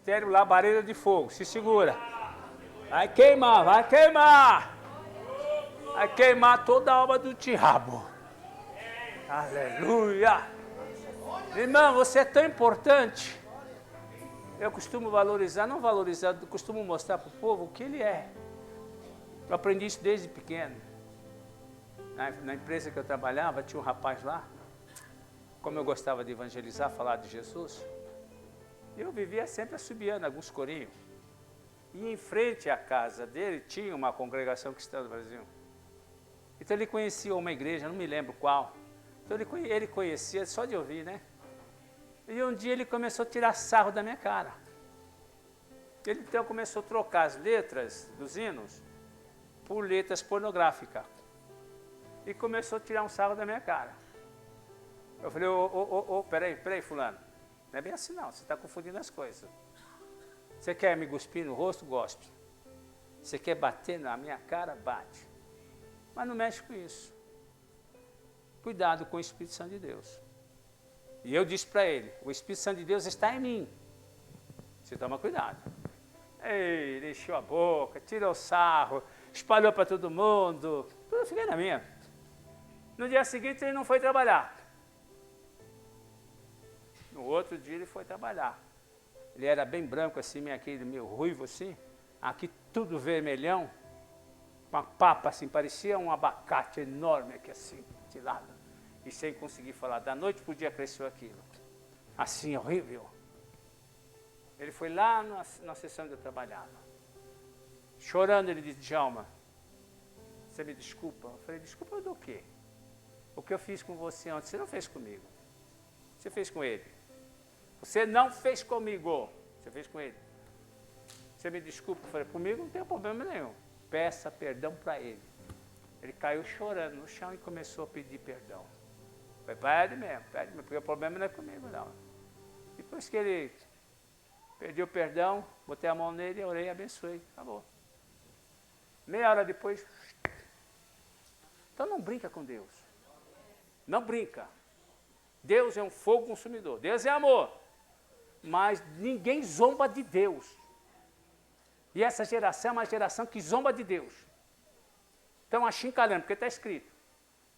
Estéreo, labareda de fogo. Se segura. Vai queimar, vai queimar. Vai queimar toda a obra do diabo. Aleluia. Irmão, você é tão importante. Eu costumo valorizar, não valorizar, costumo mostrar para o povo o que ele é. Eu aprendi isso desde pequeno. Na empresa que eu trabalhava, tinha um rapaz lá. Como eu gostava de evangelizar, falar de Jesus, eu vivia sempre assobiando alguns corinhos. E em frente à casa dele tinha uma congregação cristã do Brasil. Então ele conhecia uma igreja, não me lembro qual. Então ele conhecia só de ouvir, né? E um dia ele começou a tirar sarro da minha cara. Ele então começou a trocar as letras dos hinos por letras pornográficas. E começou a tirar um sarro da minha cara. Eu falei, peraí, fulano. Não é bem assim não, você está confundindo as coisas. Você quer me cuspir no rosto? Gospe. Você quer bater na minha cara? Bate. Mas não mexe com isso. Cuidado com o Espírito Santo de Deus. E eu disse para ele, o Espírito Santo de Deus está em mim. Você toma cuidado. Ei, ele encheu a boca, tirou o sarro, espalhou para todo mundo. Eu fiquei na minha. No dia seguinte ele não foi trabalhar. No outro dia ele foi trabalhar. Ele era bem branco assim, aquele meio ruivo assim. Aqui tudo vermelhão. Uma papa assim, parecia um abacate enorme aqui assim, de lado. E sem conseguir falar. Da noite para o dia cresceu aquilo. Assim, horrível. Ele foi lá na sessão que eu trabalhava. Chorando, ele disse, Djalma, você me desculpa? Eu falei, desculpa do quê? O que eu fiz com você ontem, você não fez comigo. Você fez com ele. Você não fez comigo. Você fez com ele. Você me desculpa? Eu falei, comigo não tem problema nenhum. Peça perdão para ele. Ele caiu chorando no chão e começou a pedir perdão. Foi pede mesmo, porque o problema não é comigo, não. Depois que ele pediu perdão, botei a mão nele, orei e abençoei. Acabou. Meia hora depois. Então não brinca com Deus. Não brinca. Deus é um fogo consumidor. Deus é amor. Mas ninguém zomba de Deus. E essa geração é uma geração que zomba de Deus. Então achincalhando, porque está escrito.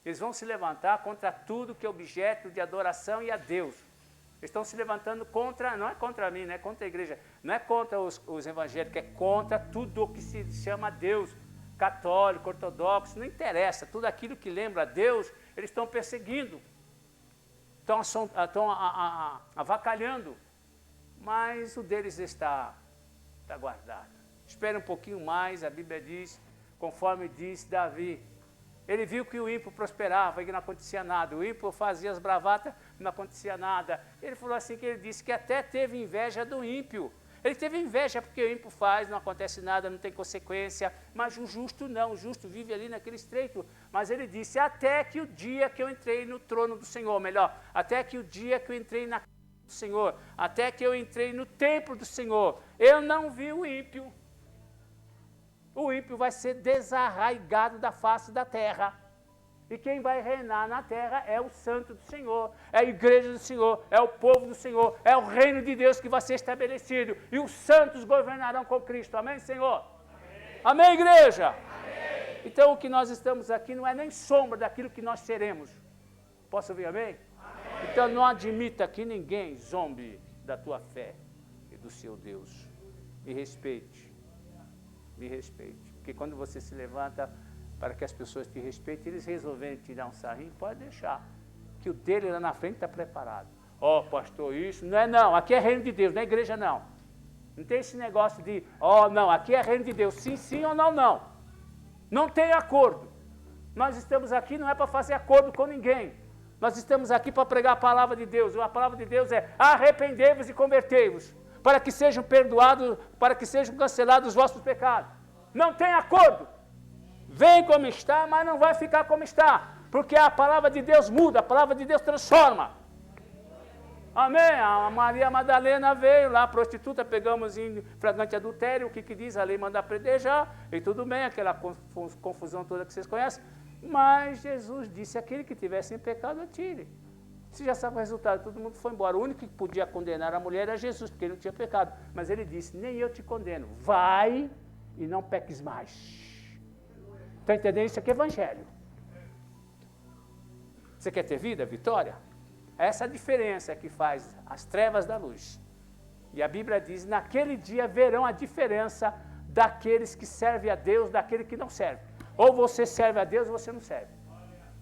Eles vão se levantar contra tudo que é objeto de adoração e a Deus. Eles estão se levantando contra, não é contra mim, não é contra a igreja, não é contra os evangélicos, é contra tudo o que se chama Deus. Católico, ortodoxo, não interessa. Tudo aquilo que lembra a Deus, eles estão perseguindo. Estão avacalhando. Mas o deles está guardado. Espere um pouquinho mais, a Bíblia diz, conforme disse Davi. Ele viu que o ímpio prosperava e não acontecia nada. O ímpio fazia as bravatas, não acontecia nada. Ele falou assim que ele disse que até teve inveja do ímpio. Ele teve inveja porque o ímpio faz, não acontece nada, não tem consequência. Mas o justo não, o justo vive ali naquele estreito. Mas ele disse, até que o dia que eu entrei no trono do Senhor, melhor, até que o dia que eu entrei na casa do Senhor, até que eu entrei no templo do Senhor, eu não vi o ímpio. O ímpio vai ser desarraigado da face da terra. E quem vai reinar na terra é o santo do Senhor, é a igreja do Senhor, é o povo do Senhor, é o reino de Deus que vai ser estabelecido. E os santos governarão com Cristo. Amém, Senhor? Amém, Amém igreja? Amém. Então o que nós estamos aqui não é nem sombra daquilo que nós seremos. Posso ouvir amém? Amém. Então não admita que ninguém zombe da tua fé e do seu Deus. Me respeite. Me respeite, porque quando você se levanta para que as pessoas te respeitem, eles resolverem tirar um sarrinho, pode deixar, que o dele lá na frente está preparado. Ó, pastor, isso, não é não, aqui é reino de Deus, não é igreja não. Não tem esse negócio de, não, aqui é reino de Deus, sim, sim ou não, não. Não tem acordo. Nós estamos aqui não é para fazer acordo com ninguém. Nós estamos aqui para pregar a palavra de Deus. A palavra de Deus é arrependei-vos e convertei-vos, para que sejam perdoados, para que sejam cancelados os vossos pecados. Não tem acordo. Vem como está, mas não vai ficar como está. Porque a palavra de Deus muda, a palavra de Deus transforma. Amém? A Maria Madalena veio lá, prostituta, pegamos em flagrante adultério, o que diz? A lei manda apedrejar, e tudo bem, aquela confusão toda que vocês conhecem. Mas Jesus disse, aquele que tivesse em pecado, atire. Você já sabe o resultado, todo mundo foi embora. O único que podia condenar a mulher era Jesus, porque ele não tinha pecado. Mas ele disse, nem eu te condeno, vai e não peques mais. Está entendendo? Isso aqui é evangelho. Você quer ter vida, vitória? Essa é a diferença que faz as trevas da luz. E a Bíblia diz, naquele dia verão a diferença daqueles que servem a Deus, daquele que não serve. Ou você serve a Deus ou você não serve.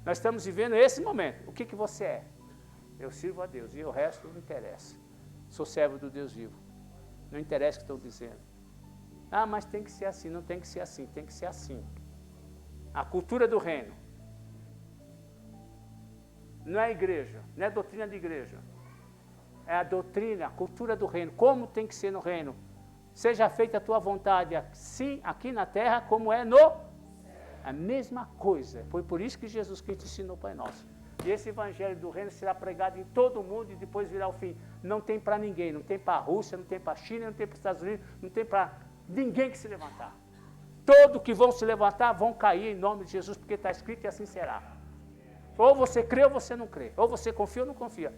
Nós estamos vivendo esse momento. O que você é? Eu sirvo a Deus e o resto não interessa. Sou servo do Deus vivo. Não interessa o que estão dizendo. Ah, mas tem que ser assim. Não tem que ser assim, tem que ser assim. A cultura do reino. Não é a igreja, não é a doutrina de igreja. É a doutrina, a cultura do reino. Como tem que ser no reino. Seja feita a tua vontade, assim aqui na terra, como é no... A mesma coisa. Foi por isso que Jesus Cristo ensinou o Pai Nosso. E esse evangelho do reino será pregado em todo o mundo e depois virá o fim. Não tem para ninguém, não tem para a Rússia, não tem para a China, não tem para os Estados Unidos, não tem para ninguém que se levantar. Todos que vão se levantar vão cair em nome de Jesus, porque está escrito e assim será. Ou você crê ou você não crê. Ou você confia ou não confia.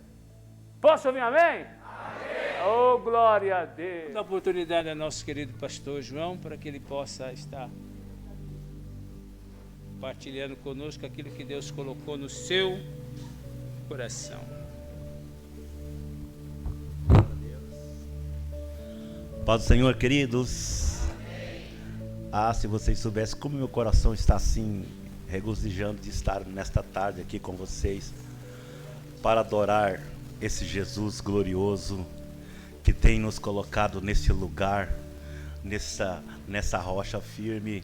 Posso ouvir amém? Amém. Oh, glória a Deus. Dá oportunidade ao nosso querido pastor João para que ele possa estar partilhando conosco aquilo que Deus colocou no seu coração. Paz do Senhor, queridos. Ah, se vocês soubessem como meu coração está assim, regozijando de estar nesta tarde aqui com vocês, para adorar esse Jesus glorioso, que tem nos colocado nesse lugar, nessa rocha firme,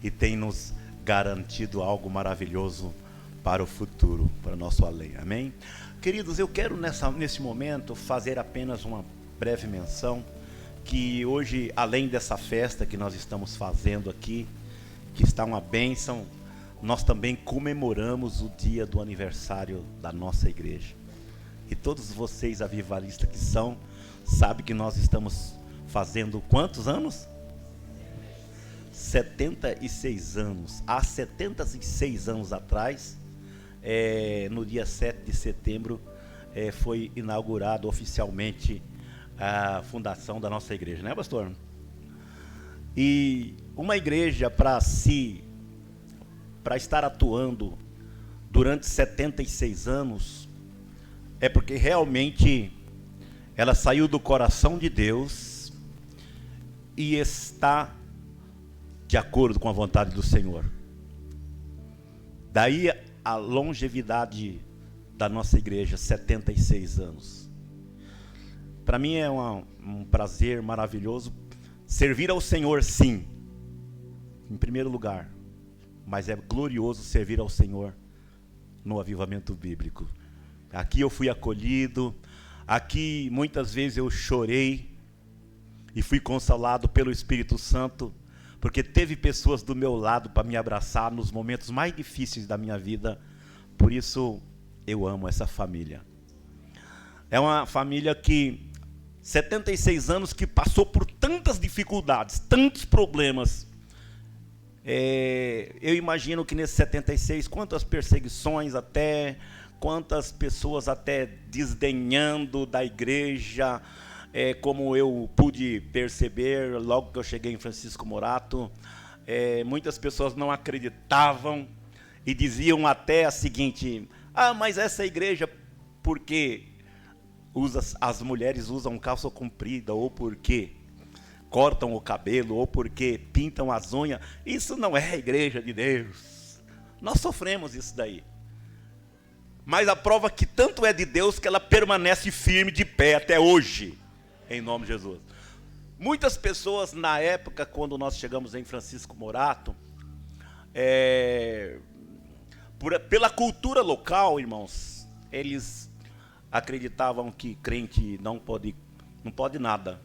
e tem nos garantido algo maravilhoso para o futuro, para o nosso além. Amém? Queridos, eu quero nesse momento fazer apenas uma breve menção, que hoje, além dessa festa que nós estamos fazendo aqui, que está uma bênção, nós também comemoramos o dia do aniversário da nossa igreja. E todos vocês avivalistas que são, sabem que nós estamos fazendo quantos anos? 76 anos. Há 76 anos atrás, no dia 7 de setembro, foi inaugurado oficialmente a fundação da nossa igreja, né, pastor? E uma igreja para estar atuando durante 76 anos, é porque realmente ela saiu do coração de Deus e está de acordo com a vontade do Senhor. Daí a longevidade da nossa igreja, 76 anos. Para mim é um prazer maravilhoso servir ao Senhor, sim, em primeiro lugar, mas é glorioso servir ao Senhor no avivamento bíblico. Aqui eu fui acolhido, aqui muitas vezes eu chorei e fui consolado pelo Espírito Santo, porque teve pessoas do meu lado para me abraçar nos momentos mais difíceis da minha vida. Por isso eu amo essa família. É uma família que 76 anos que passou por tantas dificuldades, tantos problemas. Eu imagino que nesses 76, quantas perseguições até, quantas pessoas até desdenhando da igreja, como eu pude perceber logo que eu cheguei em Francisco Morato, muitas pessoas não acreditavam e diziam até a seguinte: ah, mas essa igreja, porque as mulheres usam calça comprida, ou porque cortam o cabelo, ou porque pintam as unhas, isso não é a igreja de Deus. Nós sofremos isso daí. Mas a prova que tanto é de Deus que ela permanece firme de pé até hoje, em nome de Jesus. Muitas pessoas na época, quando nós chegamos em Francisco Morato, pela cultura local, irmãos, eles acreditavam que crente não pode nada.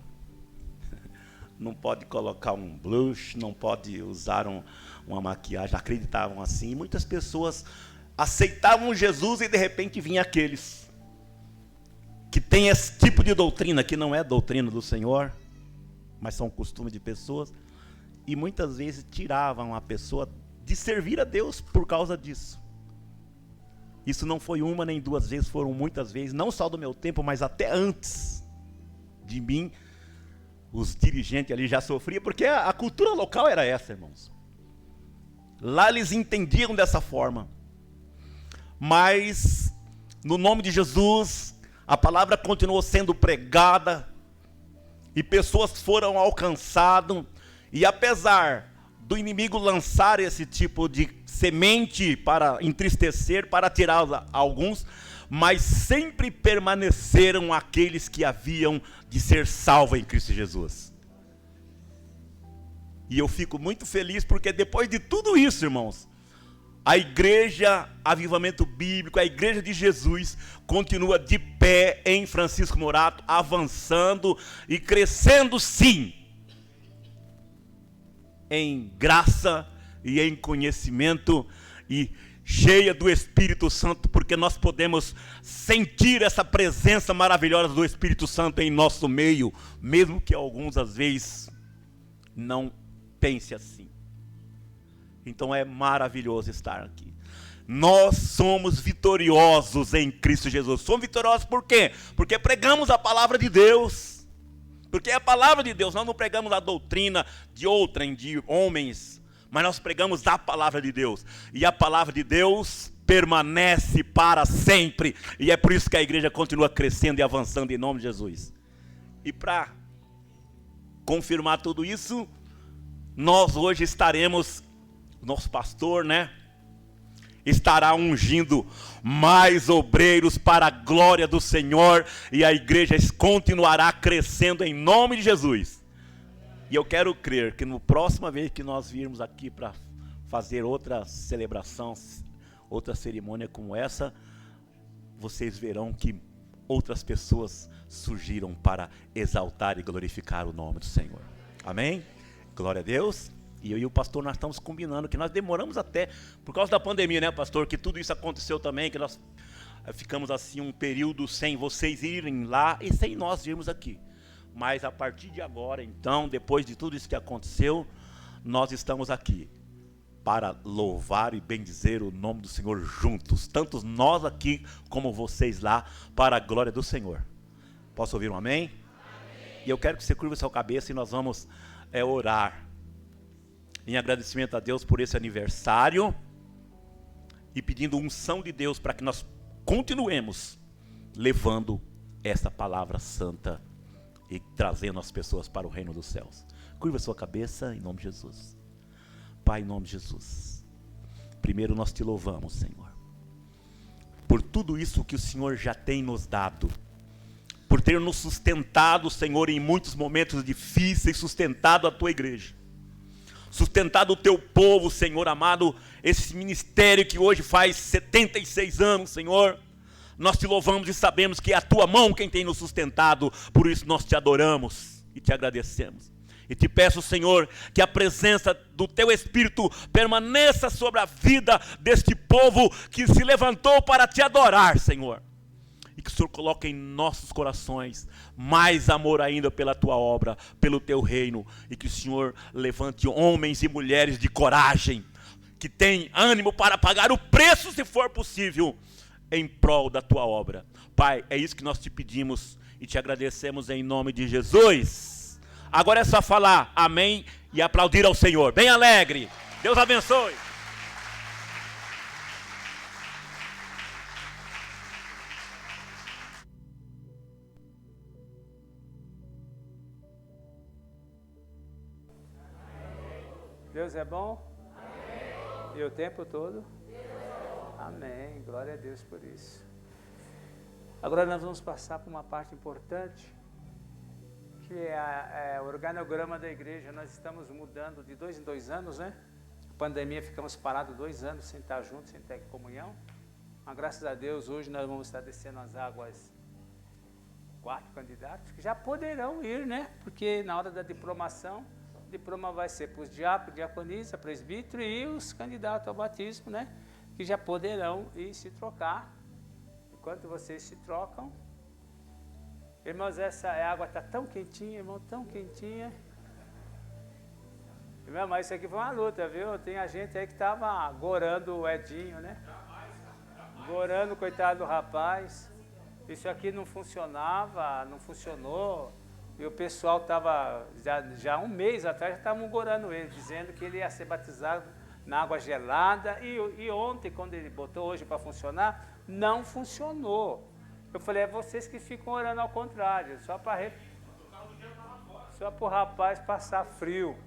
Não pode colocar um blush, não pode usar uma maquiagem, acreditavam assim. E muitas pessoas aceitavam Jesus e de repente vinha aqueles que têm esse tipo de doutrina, que não é doutrina do Senhor, mas são costume de pessoas, e muitas vezes tiravam a pessoa de servir a Deus por causa disso. Isso não foi uma nem duas vezes, foram muitas vezes, não só do meu tempo, mas até antes de mim, os dirigentes ali já sofriam, porque a cultura local era essa, irmãos. Lá eles entendiam dessa forma. Mas, no nome de Jesus, a palavra continuou sendo pregada, e pessoas foram alcançadas, e apesar do inimigo lançar esse tipo de semente para entristecer, para tirar alguns, mas sempre permaneceram aqueles que haviam de ser salvos em Cristo Jesus. E eu fico muito feliz porque depois de tudo isso, irmãos, a igreja Avivamento Bíblico, a igreja de Jesus, continua de pé em Francisco Morato, avançando e crescendo sim, em graça e em conhecimento e cheia do Espírito Santo, porque nós podemos sentir essa presença maravilhosa do Espírito Santo em nosso meio, mesmo que alguns às vezes não pense assim. Então é maravilhoso estar aqui. Nós somos vitoriosos em Cristo Jesus. Somos vitoriosos por quê? Porque pregamos a palavra de Deus. Porque é a palavra de Deus. Nós não pregamos a doutrina de outrem, de homens, mas nós pregamos a palavra de Deus. E a palavra de Deus permanece para sempre. E é por isso que a igreja continua crescendo e avançando em nome de Jesus. E para confirmar tudo isso, nós hoje estaremos, nosso pastor, estará ungindo mais obreiros para a glória do Senhor, e a igreja continuará crescendo em nome de Jesus. E eu quero crer que no próxima vez que nós virmos aqui para fazer outra celebração, outra cerimônia como essa, vocês verão que outras pessoas surgiram para exaltar e glorificar o nome do Senhor. Amém? Glória a Deus. E eu e o pastor, nós estamos combinando, que nós demoramos até, por causa da pandemia, né, pastor, que tudo isso aconteceu também, que nós ficamos assim um período sem vocês irem lá e sem nós irmos aqui. Mas a partir de agora, então, depois de tudo isso que aconteceu, nós estamos aqui para louvar e bendizer o nome do Senhor juntos, tanto nós aqui como vocês lá, para a glória do Senhor. Posso ouvir um amém? Amém. E eu quero que você curva sua cabeça e nós vamos orar em agradecimento a Deus por esse aniversário e pedindo unção de Deus para que nós continuemos levando essa palavra santa e trazendo as pessoas para o reino dos céus. Curva sua cabeça em nome de Jesus. Pai, em nome de Jesus, primeiro nós te louvamos, Senhor, por tudo isso que o Senhor já tem nos dado, por ter nos sustentado, Senhor, em muitos momentos difíceis, sustentado a tua igreja, sustentado o teu povo, Senhor amado, esse ministério que hoje faz 76 anos, Senhor. Nós te louvamos e sabemos que é a tua mão quem tem nos sustentado, por isso nós te adoramos e te agradecemos. E te peço, Senhor, que a presença do teu Espírito permaneça sobre a vida deste povo que se levantou para te adorar, Senhor. E que o Senhor coloque em nossos corações mais amor ainda pela tua obra, pelo teu reino. E que o Senhor levante homens e mulheres de coragem, que têm ânimo para pagar o preço, se for possível, em prol da tua obra. Pai, é isso que nós te pedimos e te agradecemos em nome de Jesus. Agora é só falar amém e aplaudir ao Senhor. Bem alegre. Deus abençoe. Deus é bom? Amém. E o tempo todo? Amém. Glória a Deus por isso. Agora nós vamos passar por uma parte importante, que é o organograma da igreja. Nós estamos mudando de 2 em 2 anos, né? Pandemia, ficamos parados 2 anos sem estar juntos, sem ter comunhão. Mas graças a Deus, hoje nós vamos estar descendo as águas 4 candidatos, que já poderão ir, né? Porque na hora da diplomação, o diploma vai ser para os diáconos, diaconisa, presbítero e os candidatos ao batismo, né? Que já poderão ir se trocar. Enquanto vocês se trocam, irmãos, essa água está tão quentinha, irmão, tão quentinha. Irmão, mas isso aqui foi uma luta, viu? Tem a gente aí que estava gorando o Edinho, né? Orando, coitado do rapaz. Isso aqui não funcionava, não funcionou. E o pessoal estava, já um mês atrás, já estavam gorando ele, dizendo que ele ia ser batizado na água gelada. E ontem, quando ele botou hoje para funcionar, não funcionou. Eu falei, é vocês que ficam orando ao contrário, só para o rapaz passar frio.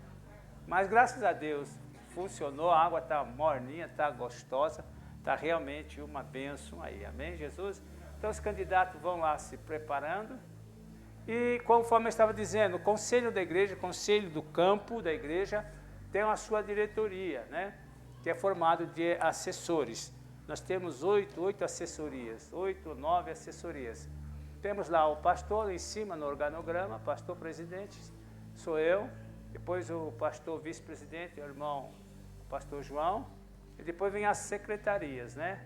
Mas graças a Deus, funcionou, a água está morninha, está gostosa, está realmente uma bênção aí, amém, Jesus? Então os candidatos vão lá se preparando e conforme eu estava dizendo, o conselho da igreja, o conselho do campo da igreja tem a sua diretoria, né? Que é formado de assessores. Nós temos oito assessorias, 8 ou 9 assessorias. Temos lá o pastor lá em cima no organograma, pastor presidente, sou eu, depois o pastor vice-presidente, o irmão pastor João, e depois vem as secretarias, né?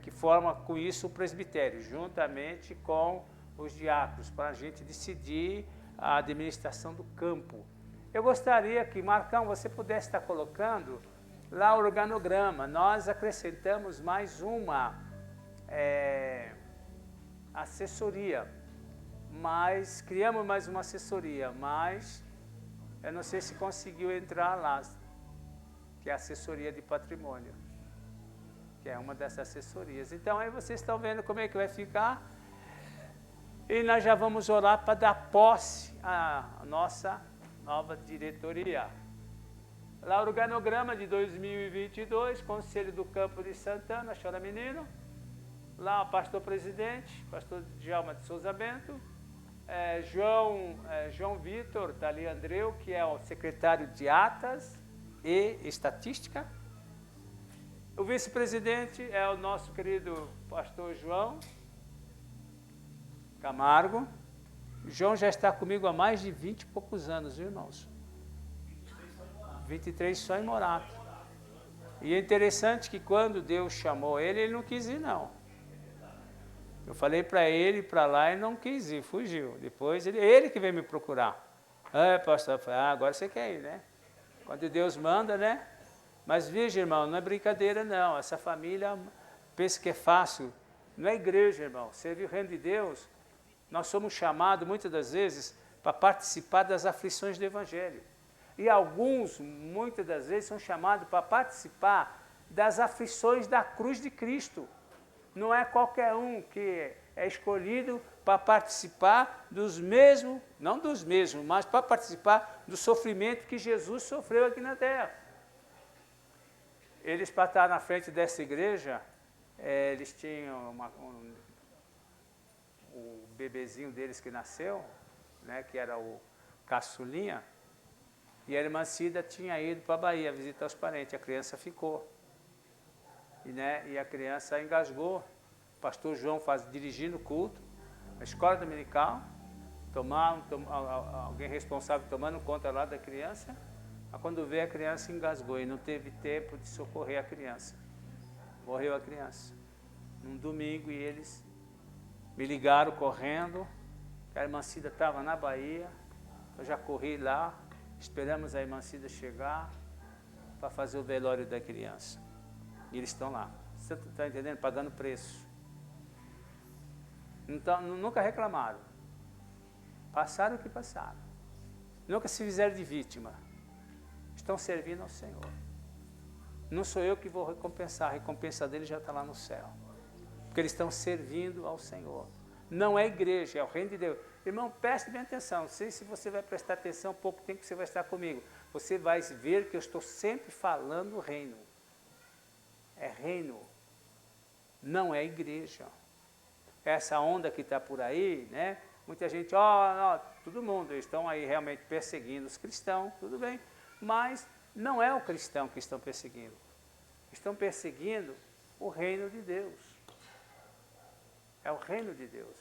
Que forma com isso o presbitério, juntamente com os diáconos, para a gente decidir a administração do campo. Eu gostaria que, Marcão, você pudesse estar colocando lá o organograma. Nós acrescentamos mais uma assessoria, mas criamos mais uma assessoria, mas eu não sei se conseguiu entrar lá, que é a assessoria de patrimônio, que é uma dessas assessorias. Então aí vocês estão vendo como é que vai ficar. E nós já vamos orar para dar posse à nossa nova diretoria. Lá o organograma de 2022, Conselho do Campo de Santana, Chora Menino. Lá o pastor presidente, pastor Djalma de Souza Bento. João Vitor, Dali Andreu, que é o secretário de Atas e Estatística. O vice-presidente é o nosso querido pastor João Camargo. O João já está comigo há mais de 20 e poucos anos, viu, irmãos? 23 só em Morato. E é interessante que quando Deus chamou ele, ele não quis ir, não. Eu falei para ele ir para lá e não quis ir, fugiu. Depois ele que veio me procurar. Pastor, eu falei, agora você quer ir, né? Quando Deus manda, né? Mas veja, irmão, não é brincadeira, não. Essa família pensa que é fácil. Não é igreja, irmão. Servir o reino de Deus. Nós somos chamados, muitas das vezes, para participar das aflições do Evangelho. E alguns, muitas das vezes, são chamados para participar das aflições da cruz de Cristo. Não é qualquer um que é escolhido para participar dos mesmos, não dos mesmos, mas para participar do sofrimento que Jesus sofreu aqui na terra. Eles, para estar na frente dessa igreja, eles tinham o bebezinho deles que nasceu, né, que era o caçulinha, e a irmã Cida tinha ido para a Bahia visitar os parentes, a criança ficou. E a criança engasgou. O pastor João dirigindo o culto, a escola dominical, alguém responsável tomando conta lá da criança, mas quando veio a criança engasgou e não teve tempo de socorrer a criança. Morreu a criança. Num domingo, e eles me ligaram correndo, que a irmã Cida estava na Bahia, eu já corri lá, esperamos a irmã Cida chegar para fazer o velório da criança. E eles estão lá. Você está entendendo? Pagando preço. Então, nunca reclamaram. Passaram o que passaram. Nunca se fizeram de vítima. Estão servindo ao Senhor. Não sou eu que vou recompensar, a recompensa deles já está lá no céu. Porque eles estão servindo ao Senhor. Não é igreja, é o reino de Deus. Irmão, preste bem atenção. Não sei se você vai prestar atenção, pouco tempo que você vai estar comigo. Você vai ver que eu estou sempre falando reino. É reino, não é igreja. Essa onda que está por aí, né? Muita gente, todo mundo, estão aí realmente perseguindo os cristãos, tudo bem, mas não é o cristão que estão perseguindo. Estão perseguindo o reino de Deus. É o reino de Deus.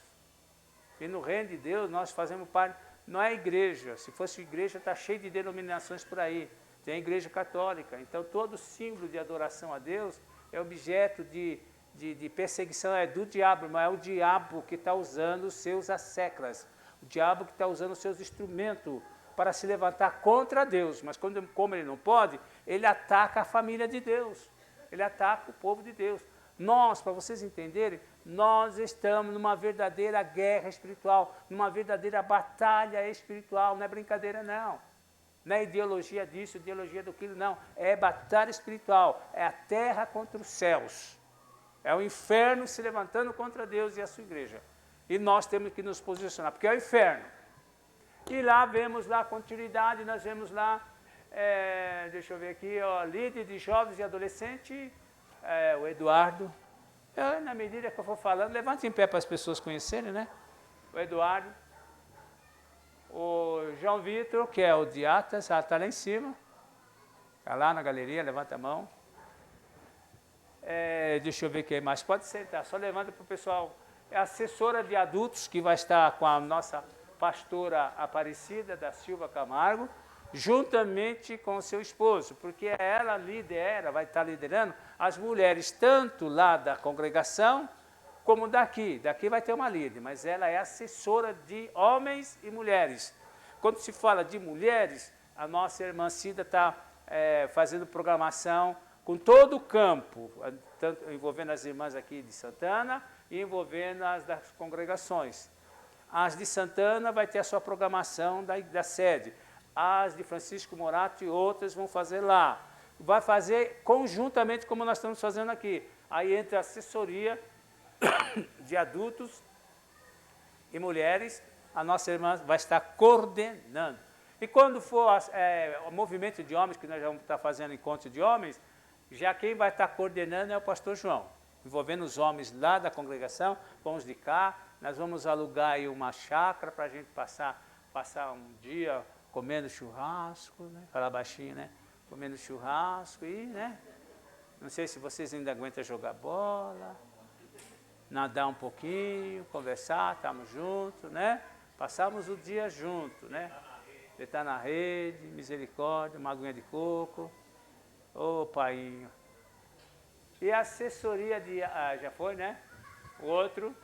E no reino de Deus nós fazemos parte, não é igreja. Se fosse igreja, está cheio de denominações por aí. Tem a igreja católica, então todo símbolo de adoração a Deus é objeto de perseguição, é do diabo, mas é o diabo que está usando os seus asseclas, o diabo que está usando os seus instrumentos para se levantar contra Deus, mas como ele não pode, ele ataca a família de Deus, ele ataca o povo de Deus. Nós, para vocês entenderem, nós estamos numa verdadeira guerra espiritual, numa verdadeira batalha espiritual, não é brincadeira não. Não é ideologia disso, ideologia daquilo, não. É batalha espiritual, é a terra contra os céus. É o inferno se levantando contra Deus e a sua igreja. E nós temos que nos posicionar, porque é o inferno. E lá vemos lá a continuidade, nós vemos lá, deixa eu ver aqui, ó, líder de jovens e adolescentes, o Eduardo. Na medida que eu for falando, levante em pé para as pessoas conhecerem, né? O Eduardo. O João Vitor, que é o de Atas, está lá em cima. Está lá na galeria, levanta a mão. Deixa eu ver quem mais. Pode sentar, só levanta para o pessoal. É a assessora de adultos, que vai estar com a nossa pastora Aparecida da Silva Camargo, juntamente com o seu esposo, porque ela vai estar liderando as mulheres, tanto lá da congregação, como daqui. Daqui vai ter uma líder, mas ela é assessora de homens e mulheres. Quando se fala de mulheres, a nossa irmã Cida está fazendo programação com todo o campo, tanto envolvendo as irmãs aqui de Santana e envolvendo as das congregações. As de Santana vai ter a sua programação da sede. As de Francisco Morato e outras vão fazer lá. Vai fazer conjuntamente como nós estamos fazendo aqui. Aí entra a assessoria de adultos e mulheres, a nossa irmã vai estar coordenando. E quando for o movimento de homens, que nós já vamos estar fazendo encontro de homens, já quem vai estar coordenando é o pastor João, envolvendo os homens lá da congregação, com os de cá. Nós vamos alugar aí uma chácara para a gente passar um dia comendo churrasco, né? Falar baixinho, né? Comendo churrasco e, né? Não sei se vocês ainda aguentam jogar bola, nadar um pouquinho, conversar, estamos juntos, né? Passamos o dia junto, né? Deitar na rede, misericórdia, uma aguinha de coco. Ô, painho. E a assessoria de... já foi, né? O outro...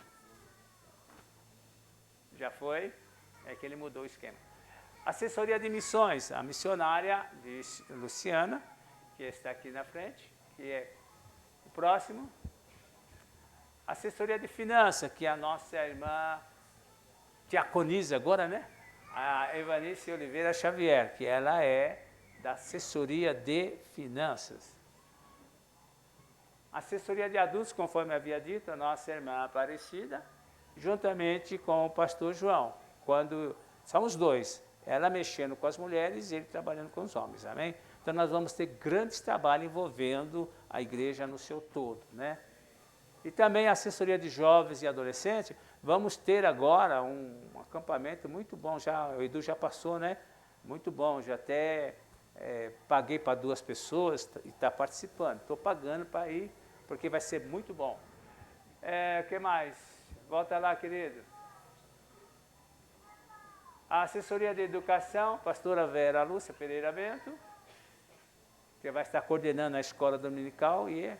Já foi? É que ele mudou o esquema. Assessoria de missões, a missionária de Luciana, que está aqui na frente, que é o próximo. Assessoria de finanças, que é a nossa irmã diaconisa agora, né? A Evanice Oliveira Xavier, que ela é da assessoria de finanças. Assessoria de adultos, conforme havia dito, a nossa irmã Aparecida, juntamente com o pastor João, quando são os dois, ela mexendo com as mulheres e ele trabalhando com os homens, amém? Então nós vamos ter grandes trabalhos envolvendo a igreja no seu todo, né? E também a assessoria de jovens e adolescentes, vamos ter agora um acampamento muito bom, o Edu já passou, né? Muito bom, já até paguei para 2 pessoas e está participando, estou pagando para ir, porque vai ser muito bom. O que mais? Volta lá, querido. A assessoria de educação, pastora Vera Lúcia Pereira Bento, que vai estar coordenando a escola dominical e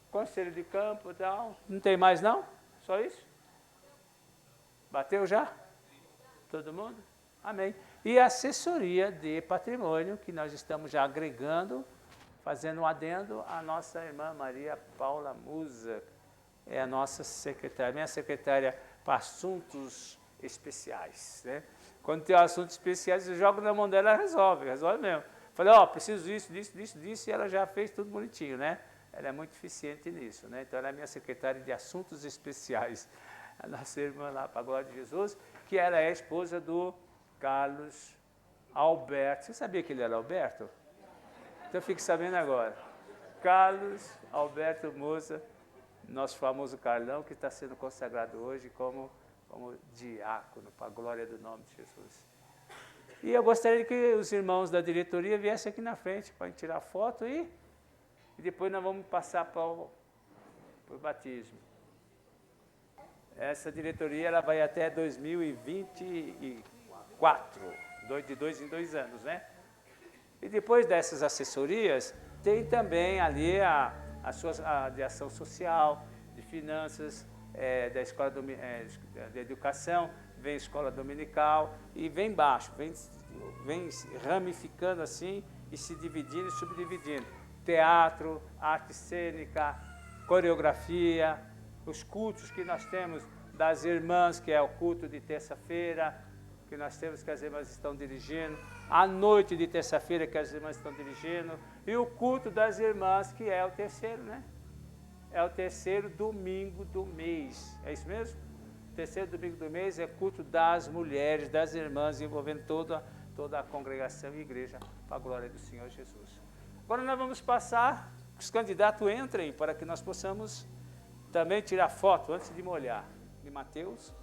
conselho de campo e tal. Não tem mais não? Só isso? Bateu já? Todo mundo? Amém. E a assessoria de patrimônio, que nós estamos já agregando, fazendo um adendo, a nossa irmã Maria Paula Musa, é a nossa secretária, minha secretária para assuntos especiais, né? Quando tem assuntos especiais, eu jogo na mão dela, ela resolve mesmo. Falei, preciso disso, e ela já fez tudo bonitinho, né? Ela é muito eficiente nisso, né? Então ela é minha secretária de assuntos especiais, a nossa irmã lá, para a glória de Jesus, que ela é a esposa do Carlos Alberto. Você sabia que ele era Alberto? Então fique sabendo agora. Carlos Alberto Moça, nosso famoso Carlão, que está sendo consagrado hoje como diácono, para a glória do nome de Jesus. E eu gostaria que os irmãos da diretoria viessem aqui na frente para tirar foto e depois nós vamos passar para o batismo. Essa diretoria ela vai até 2024, de 2 em 2 anos, né? E depois dessas assessorias, tem também ali a de ação social, de finanças, da escola de educação, vem escola dominical e vem embaixo, vem ramificando assim e se dividindo e subdividindo. teatro, arte cênica, coreografia, os cultos que nós temos das irmãs, que é o culto de terça-feira, que nós temos que as irmãs estão dirigindo, a noite de terça-feira que as irmãs estão dirigindo, e o culto das irmãs, que é o terceiro, né? É o terceiro domingo do mês, é isso mesmo? O terceiro domingo do mês é culto das mulheres, das irmãs, envolvendo toda a congregação e igreja, para a glória do Senhor Jesus. Agora nós vamos passar, os candidatos entrem, para que nós possamos também tirar foto, antes de molhar, de Mateus.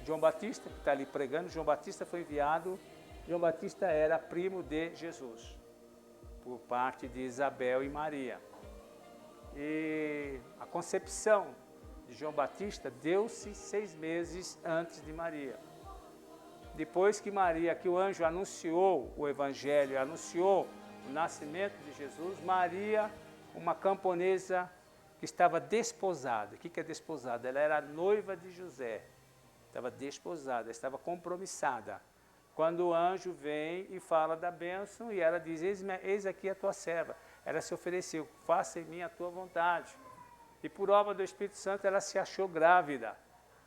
João Batista, que está ali pregando, João Batista foi enviado, João Batista era primo de Jesus, por parte de Isabel e Maria. E a concepção de João Batista deu-se 6 meses antes de Maria. Depois que o anjo anunciou o evangelho, anunciou o nascimento de Jesus, Maria, uma camponesa que estava desposada. O que é desposada? Ela era noiva de José. Estava desposada, estava compromissada. Quando o anjo vem e fala da bênção, e ela diz, eis aqui a tua serva. Ela se ofereceu, faça em mim a tua vontade. E por obra do Espírito Santo, ela se achou grávida.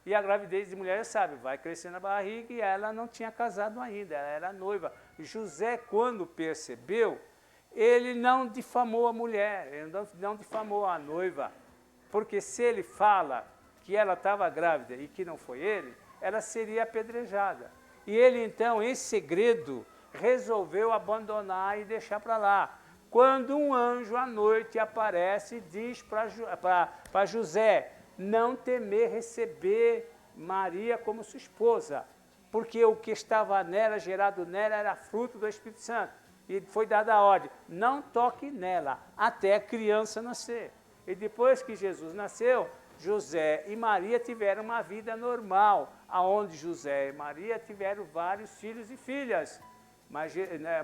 E a gravidez de mulher, sabe, vai crescendo a barriga, e ela não tinha casado ainda, ela era noiva. José, quando percebeu, ele não difamou a mulher, ele não difamou a noiva. Porque se ele fala que ela estava grávida e que não foi ele, ela seria apedrejada. E ele, então, em segredo, resolveu abandonar e deixar para lá. Quando um anjo à noite aparece e diz para José não temer receber Maria como sua esposa, porque o que estava nela, gerado nela, era fruto do Espírito Santo. E foi dada a ordem, não toque nela, até a criança nascer. E depois que Jesus nasceu, José e Maria tiveram uma vida normal, aonde José e Maria tiveram vários filhos e filhas. Mas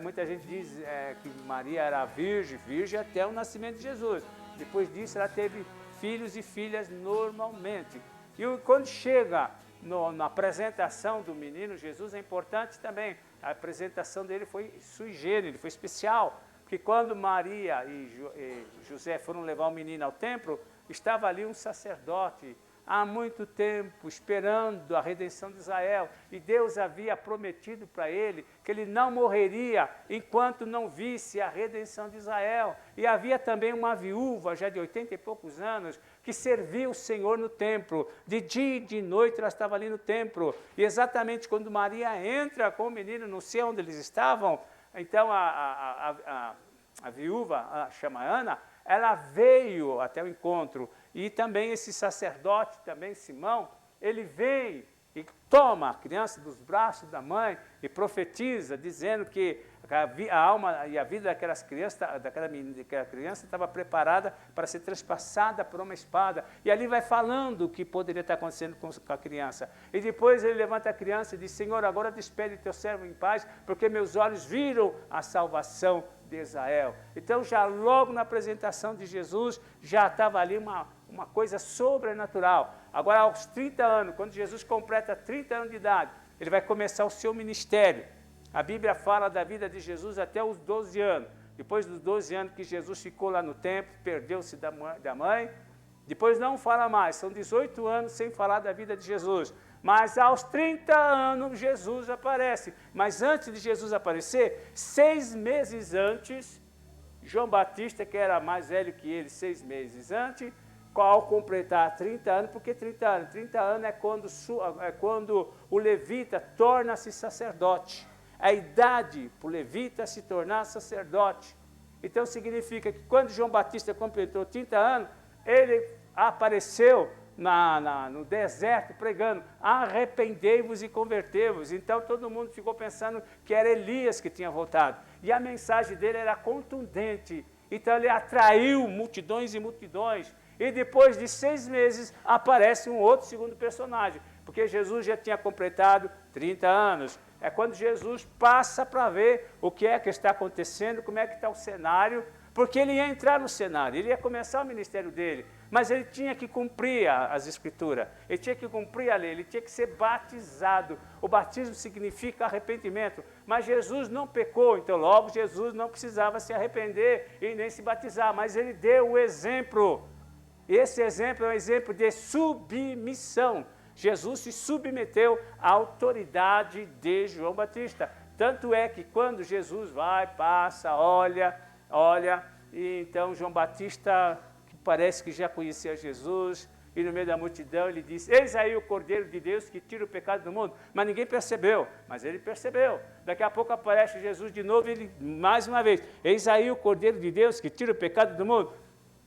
muita gente diz que Maria era virgem até o nascimento de Jesus. Depois disso, ela teve filhos e filhas normalmente. E quando chega na apresentação do menino Jesus, é importante também, a apresentação dele foi sui generis, foi especial, porque quando Maria e José foram levar o menino ao templo, estava ali um sacerdote, há muito tempo, esperando a redenção de Israel, e Deus havia prometido para ele que ele não morreria enquanto não visse a redenção de Israel. E havia também uma viúva, já de 80 e poucos anos, que servia o Senhor no templo. De dia e de noite ela estava ali no templo. E exatamente quando Maria entra com o menino, não sei onde eles estavam, então a viúva, chama Ana, ela veio até o encontro, e também esse sacerdote, também Simão, ele vem e toma a criança dos braços da mãe e profetiza, dizendo que a alma e a vida daquela criança estava preparada para ser transpassada por uma espada. E ali vai falando o que poderia estar acontecendo com a criança. E depois ele levanta a criança e diz, Senhor, agora despede teu servo em paz, porque meus olhos viram a salvação de Israel. Então, já logo na apresentação de Jesus, já estava ali uma coisa sobrenatural. Agora, aos 30 anos, quando Jesus completa 30 anos de idade, ele vai começar o seu ministério. A Bíblia fala da vida de Jesus até os 12 anos. Depois dos 12 anos que Jesus ficou lá no templo, perdeu-se da mãe. Depois não fala mais, são 18 anos sem falar da vida de Jesus. Mas aos 30 anos Jesus aparece. Mas antes de Jesus aparecer, 6 meses antes, João Batista, que era mais velho que ele, 6 meses antes, ao completar 30 anos, porque 30 anos? 30 anos é quando o levita torna-se sacerdote. A idade para o levita se tornar sacerdote. Então significa que quando João Batista completou 30 anos, ele apareceu no deserto pregando, arrependei-vos e convertei-vos. Então todo mundo ficou pensando que era Elias que tinha voltado. E a mensagem dele era contundente. Então ele atraiu multidões e multidões. E depois de 6 meses aparece um outro segundo personagem, porque Jesus já tinha completado 30 anos. É quando Jesus passa para ver o que é que está acontecendo, como é que está o cenário, porque ele ia entrar no cenário, ele ia começar o ministério dele. mas ele tinha que cumprir as Escrituras, ele tinha que cumprir a lei, ele tinha que ser batizado. O batismo significa arrependimento, mas Jesus não pecou, então logo Jesus não precisava se arrepender e nem se batizar, mas ele deu o exemplo. Esse exemplo é um exemplo de submissão. Jesus se submeteu à autoridade de João Batista. Tanto é que quando Jesus vai, passa, olha, e então João Batista, que parece que já conhecia Jesus, e no meio da multidão ele diz, eis aí o Cordeiro de Deus que tira o pecado do mundo. Mas ninguém percebeu, mas ele percebeu. Daqui a pouco aparece Jesus de novo e ele, mais uma vez, eis aí o Cordeiro de Deus que tira o pecado do mundo.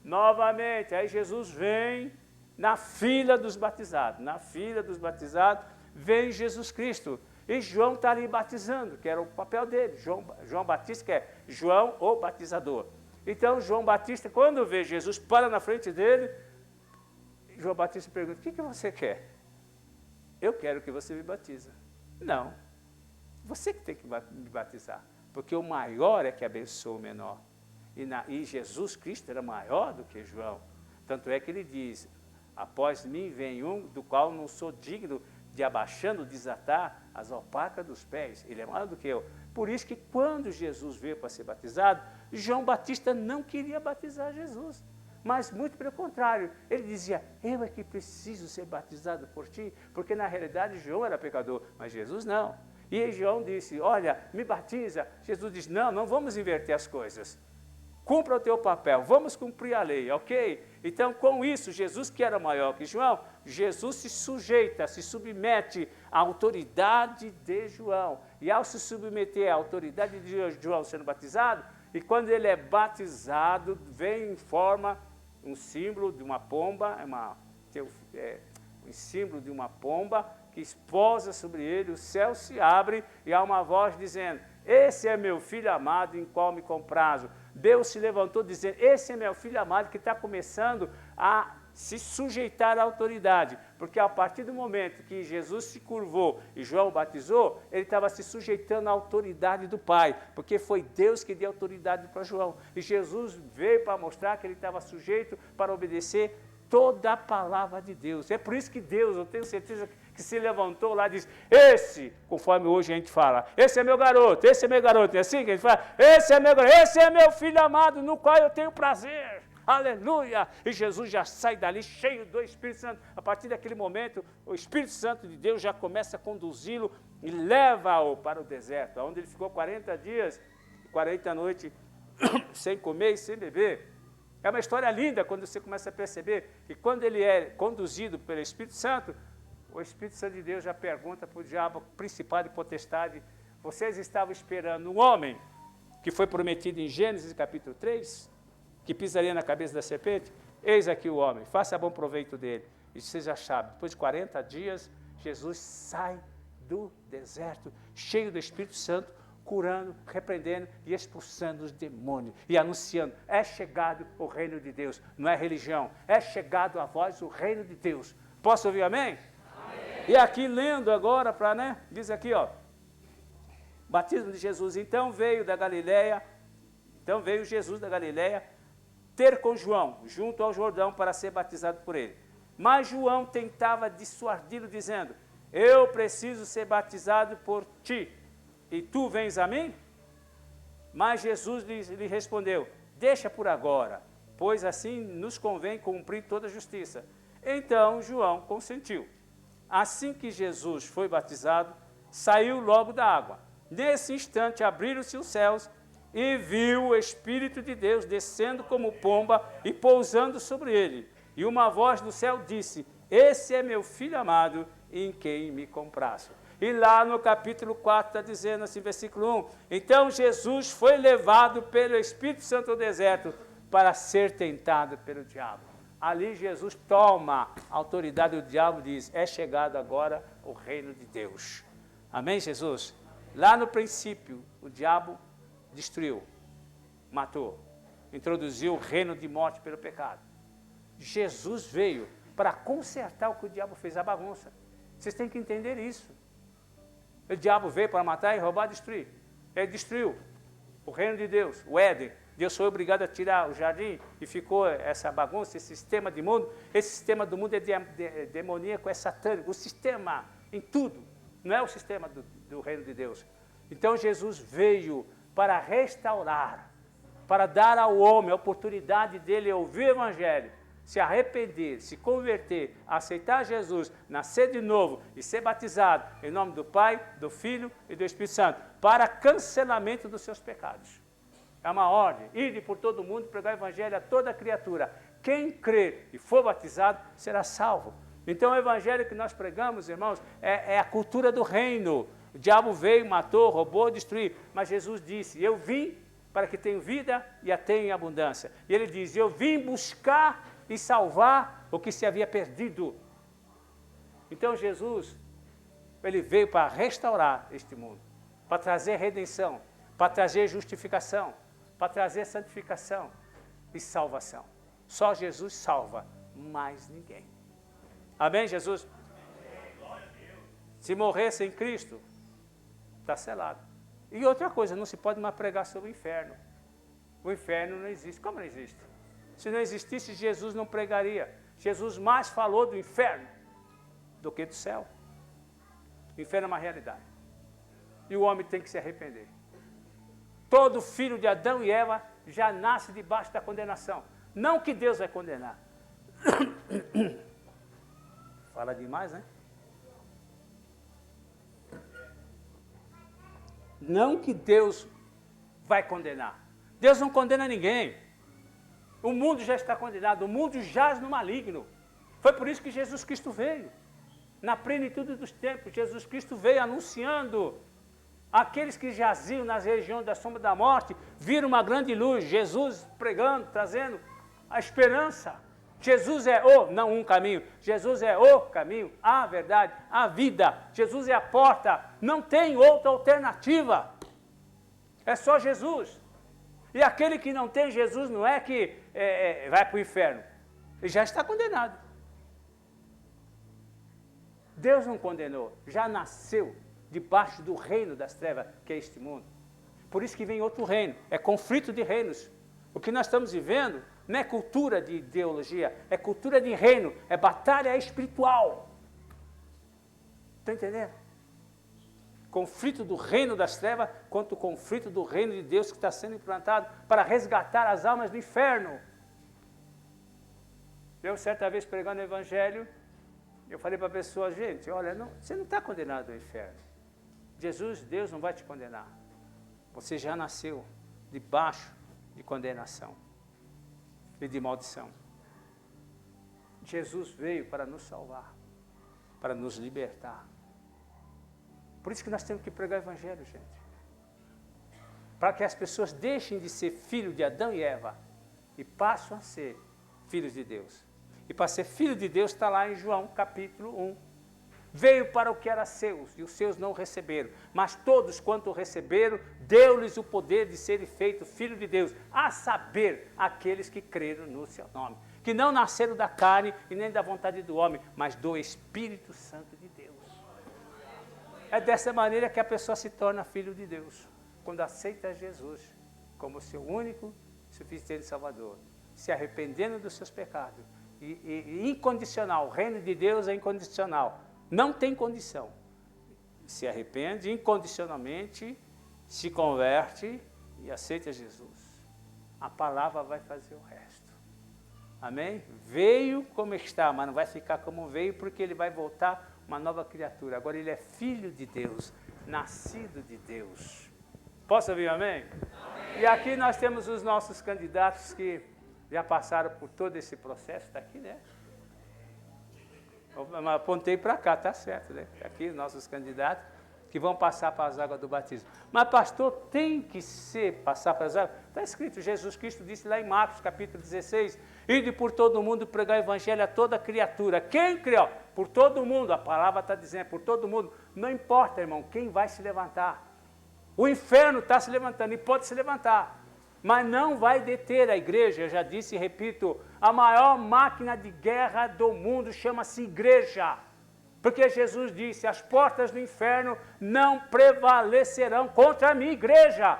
Novamente, aí Jesus vem na fila dos batizados. Na fila dos batizados vem Jesus Cristo. E João está ali batizando, que era o papel dele. João Batista, que é João o batizador. Então, João Batista, quando vê Jesus, para na frente dele, João Batista pergunta, o que você quer? Eu quero que você me batize. Não, você que tem que me batizar, porque o maior é que abençoa o menor. E Jesus Cristo era maior do que João. Tanto é que ele diz, após mim vem um do qual não sou digno de abaixando, desatar as alpacas dos pés. Ele é maior do que eu. Por isso que quando Jesus veio para ser batizado, João Batista não queria batizar Jesus. Mas muito pelo contrário, ele dizia, eu é que preciso ser batizado por ti, porque na realidade João era pecador, mas Jesus não. E aí João disse, olha, me batiza. Jesus disse, não vamos inverter as coisas. Cumpra o teu papel, vamos cumprir a lei, ok? Então, com isso, Jesus, que era maior que João, Jesus se sujeita, se submete à autoridade de João. E ao se submeter à autoridade de João sendo batizado, e quando ele é batizado, vem em forma um símbolo de uma pomba, um símbolo de uma pomba que esposa sobre ele, o céu se abre e há uma voz dizendo, esse é meu filho amado em qual me comprazo. Deus se levantou dizendo, esse é meu filho amado que está começando a se sujeitar à autoridade, porque a partir do momento que Jesus se curvou e João o batizou, ele estava se sujeitando à autoridade do Pai, porque foi Deus que deu autoridade para João, e Jesus veio para mostrar que ele estava sujeito para obedecer toda a palavra de Deus. É por isso que Deus, eu tenho certeza que se levantou lá e disse, esse, conforme hoje a gente fala, esse é meu garoto, esse é meu garoto, é assim que a gente fala, esse é meu garoto, esse é meu filho amado, no qual eu tenho prazer, aleluia, e Jesus já sai dali cheio do Espírito Santo. A partir daquele momento, o Espírito Santo de Deus já começa a conduzi-lo e leva-o para o deserto, onde ele ficou 40 dias, 40 noites, sem comer e sem beber. É uma história linda quando você começa a perceber que quando ele é conduzido pelo Espírito Santo, o Espírito Santo de Deus já pergunta para o diabo, principado e potestade, vocês estavam esperando um homem que foi prometido em Gênesis capítulo 3, que pisaria na cabeça da serpente? Eis aqui o homem, faça bom proveito dele. E vocês já sabem, depois de 40 dias, Jesus sai do deserto, cheio do Espírito Santo, curando, repreendendo e expulsando os demônios e anunciando, é chegado o reino de Deus, não é religião, é chegado a vós o reino de Deus. Posso ouvir amém? Amém. E aqui lendo agora, diz aqui, batismo de Jesus, então veio Jesus da Galileia ter com João, junto ao Jordão, para ser batizado por ele. Mas João tentava dissuadi-lo, dizendo, eu preciso ser batizado por ti, e tu vens a mim? Mas Jesus lhe respondeu, deixa por agora, pois assim nos convém cumprir toda a justiça. Então João consentiu. Assim que Jesus foi batizado, saiu logo da água. Nesse instante abriram-se os céus e viu o Espírito de Deus descendo como pomba e pousando sobre ele. E uma voz do céu disse, esse é meu filho amado, em quem me comprazo. E lá no capítulo 4 está dizendo assim, versículo 1, então Jesus foi levado pelo Espírito Santo ao deserto para ser tentado pelo diabo. Ali Jesus toma a autoridade do diabo e diz, é chegado agora o reino de Deus. Amém, Jesus? Lá no princípio, o diabo destruiu, matou, introduziu o reino de morte pelo pecado. Jesus veio para consertar o que o diabo fez, a bagunça. Vocês têm que entender isso. O diabo veio para matar e roubar e destruir. Ele destruiu o reino de Deus, o Éden, Deus foi obrigado a tirar o jardim e ficou essa bagunça, esse sistema de mundo. Esse sistema do mundo é demoníaco, é satânico. O sistema em tudo, não é o sistema do reino de Deus. Então Jesus veio para restaurar, para dar ao homem a oportunidade dele ouvir o Evangelho, se arrepender, se converter, aceitar Jesus, nascer de novo e ser batizado em nome do Pai, do Filho e do Espírito Santo, para cancelamento dos seus pecados. É uma ordem, ide por todo mundo, pregar o Evangelho a toda criatura. Quem crer e for batizado será salvo. Então o Evangelho que nós pregamos, irmãos, é a cultura do reino. O diabo veio, matou, roubou, destruiu, mas Jesus disse, eu vim para que tenham vida e a tenham em abundância. E ele diz, eu vim buscar e salvar o que se havia perdido. Então Jesus, ele veio para restaurar este mundo, para trazer redenção, para trazer justificação, para trazer santificação e salvação. Só Jesus salva, mais ninguém. Amém, Jesus? Se morrer sem Cristo, está selado. E outra coisa, não se pode mais pregar sobre o inferno. O inferno não existe. Como não existe? Se não existisse, Jesus não pregaria. Jesus mais falou do inferno do que do céu. O inferno é uma realidade. E o homem tem que se arrepender. Todo filho de Adão e Eva já nasce debaixo da condenação. Não que Deus vai condenar. Fala demais, né? Não que Deus vai condenar. Deus não condena ninguém. O mundo já está condenado, o mundo jaz no maligno. Foi por isso que Jesus Cristo veio. Na plenitude dos tempos, Jesus Cristo veio anunciando. Aqueles que jaziam nas regiões da sombra da morte, viram uma grande luz. Jesus pregando, trazendo a esperança. Jesus é não um caminho, Jesus é o caminho, a verdade, a vida. Jesus é a porta, não tem outra alternativa. É só Jesus. E aquele que não tem Jesus não é que vai para o inferno. Ele já está condenado. Deus não condenou, já nasceu debaixo do reino das trevas, que é este mundo. Por isso que vem outro reino, é conflito de reinos. O que nós estamos vivendo não é cultura de ideologia, é cultura de reino, é batalha espiritual. Está entendendo? Conflito do reino das trevas contra o conflito do reino de Deus que está sendo implantado para resgatar as almas do inferno. Eu, certa vez, pregando o Evangelho, eu falei para a pessoa, gente, olha, você não está condenado ao inferno. Jesus, Deus não vai te condenar. Você já nasceu debaixo de condenação e de maldição. Jesus veio para nos salvar, para nos libertar. Por isso que nós temos que pregar o Evangelho, gente. Para que as pessoas deixem de ser filhos de Adão e Eva e passem a ser filhos de Deus. E para ser filho de Deus está lá em João capítulo 1. Veio para o que era seus, e os seus não receberam. Mas todos quanto receberam, deu-lhes o poder de serem feitos filhos de Deus, a saber, aqueles que creram no seu nome. Que não nasceram da carne e nem da vontade do homem, mas do Espírito Santo de Deus. É dessa maneira que a pessoa se torna filho de Deus, quando aceita Jesus como seu único e suficiente Salvador, se arrependendo dos seus pecados. E incondicional, o reino de Deus é incondicional. Não tem condição. Se arrepende incondicionalmente, se converte e aceita Jesus. A palavra vai fazer o resto. Amém? Veio como está, mas não vai ficar como veio, porque ele vai voltar uma nova criatura. Agora ele é filho de Deus, nascido de Deus. Posso ouvir amém? Amém. E aqui nós temos os nossos candidatos que já passaram por todo esse processo. Está aqui, né? Eu apontei para cá, está certo, né? Aqui os nossos candidatos que vão passar para as águas do batismo. Mas pastor, tem que passar para as águas? Está escrito, Jesus Cristo disse lá em Marcos capítulo 16, ide por todo mundo pregar o evangelho a toda criatura. Quem crê? Ó, por todo mundo, a palavra está dizendo, por todo mundo. Não importa, irmão, quem vai se levantar. O inferno está se levantando e pode se levantar. Mas não vai deter a igreja, eu já disse e repito, a maior máquina de guerra do mundo chama-se igreja. Porque Jesus disse, as portas do inferno não prevalecerão contra a minha igreja.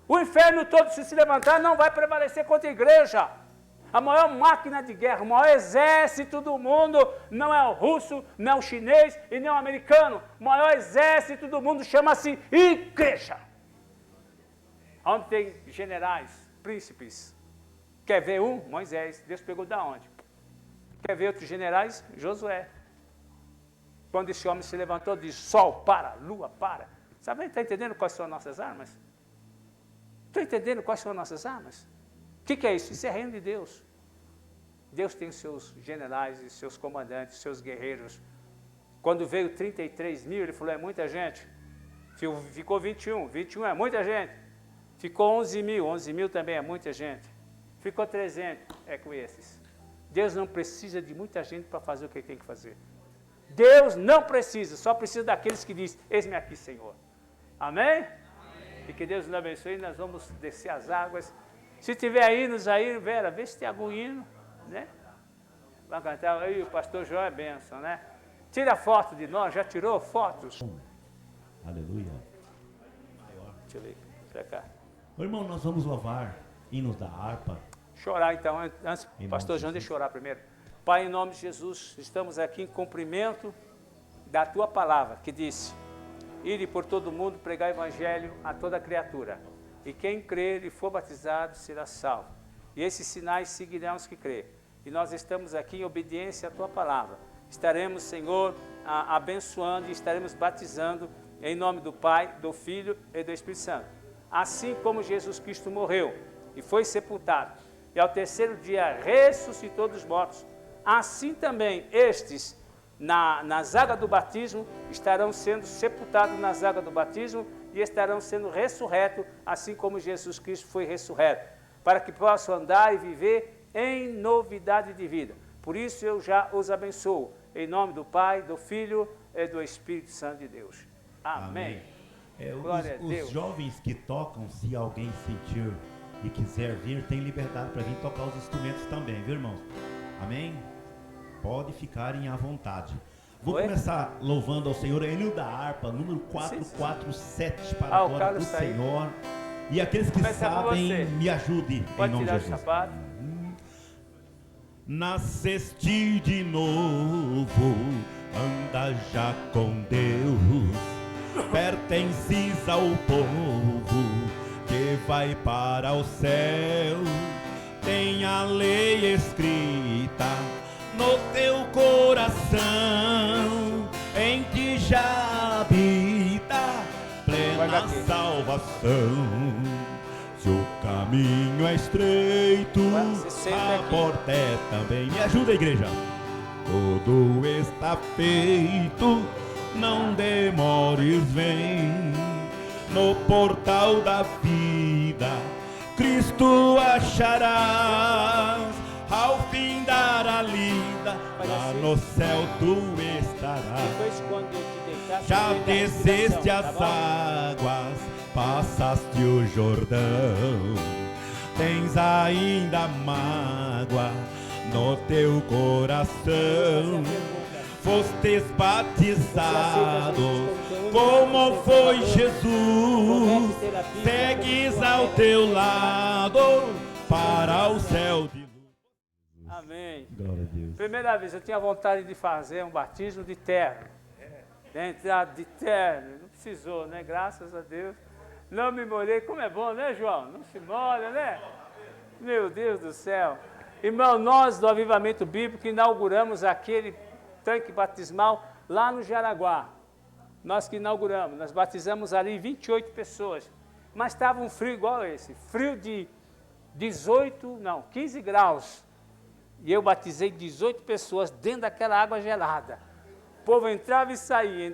O inferno todo, se levantar, não vai prevalecer contra a igreja. A maior máquina de guerra, o maior exército do mundo não é o russo, não é o chinês e nem o americano. O maior exército do mundo chama-se igreja. Onde tem generais, príncipes. Quer ver um? Moisés. Deus pegou da onde? Quer ver outros generais? Josué. Quando esse homem se levantou, diz: sol, para, lua, para. Sabe, está entendendo quais são as nossas armas? Está entendendo quais são as nossas armas? O que é isso? Isso é reino de Deus. Deus tem seus generais e seus comandantes, seus guerreiros. Quando veio 33 mil, ele falou: é muita gente. Ficou 21, 21 é muita gente. Ficou 11 mil também é muita gente. Ficou 300, é com esses. Deus não precisa de muita gente para fazer o que ele tem que fazer. Deus não precisa, só precisa daqueles que dizem: eis-me aqui, Senhor. Amém? Amém? E que Deus nos abençoe, nós vamos descer as águas. Se tiver hinos aí, Vera, vê se tem algum hino, né? Vai cantar, aí o pastor João é bênção, né? Tira foto de nós, já tirou fotos? Aleluia. Deixa eu ver, pra cá. Irmão, nós vamos louvar hinos da harpa. Chorar então, antes, pastor João, deixa eu orar primeiro. Pai, em nome de Jesus, estamos aqui em cumprimento da Tua palavra, que disse: ide por todo mundo pregar o evangelho a toda criatura, e quem crer e for batizado será salvo. E esses sinais seguirão os que crêem. E nós estamos aqui em obediência à Tua palavra. Estaremos, Senhor, abençoando e estaremos batizando em nome do Pai, do Filho e do Espírito Santo. Assim como Jesus Cristo morreu e foi sepultado, e ao terceiro dia ressuscitou dos mortos, assim também estes, nas águas do batismo, estarão sendo sepultados nas águas do batismo e estarão sendo ressurretos, assim como Jesus Cristo foi ressurreto, para que possam andar e viver em novidade de vida. Por isso eu já os abençoo, em nome do Pai, do Filho e do Espírito Santo de Deus. Amém. Glória a Deus. Os jovens que tocam, se alguém sentir e quiser vir, tem liberdade para vir tocar os instrumentos também, viu, irmãos? Amém? Pode ficarem à vontade. Vou começar louvando ao Senhor, hino da harpa, número 447, para a glória do Senhor. E aqueles que sabem, me ajude, em nome de Jesus. Nasceste de novo, anda já com Deus, pertences ao povo que vai para o céu. Tem a lei escrita no teu coração, em ti já habita plena salvação. Se o caminho é estreito, a porta é também. Me ajuda, igreja. Tudo está feito, não demores, vem no portal da vida, Cristo acharás. Ao findar a lida, lá no céu tu estarás. Já desceste as águas, passaste o Jordão, tens ainda mágoa no teu coração. Fostes batizados como foi Jesus, segues ao teu lado para o céu de luz. Amém. Glória a Deus. Primeira vez eu tinha vontade de fazer um batismo de terno. Entrar de terno, não precisou, né? Graças a Deus. Não me molhei, como é bom, né, João? Não se molha, né? Meu Deus do céu. Irmão, nós do Avivamento Bíblico inauguramos aquele tanque batismal lá no Jaraguá. Nós que inauguramos, nós batizamos ali 28 pessoas. Mas estava um frio igual esse, frio de 15 graus. E eu batizei 18 pessoas dentro daquela água gelada. O povo entrava e saía.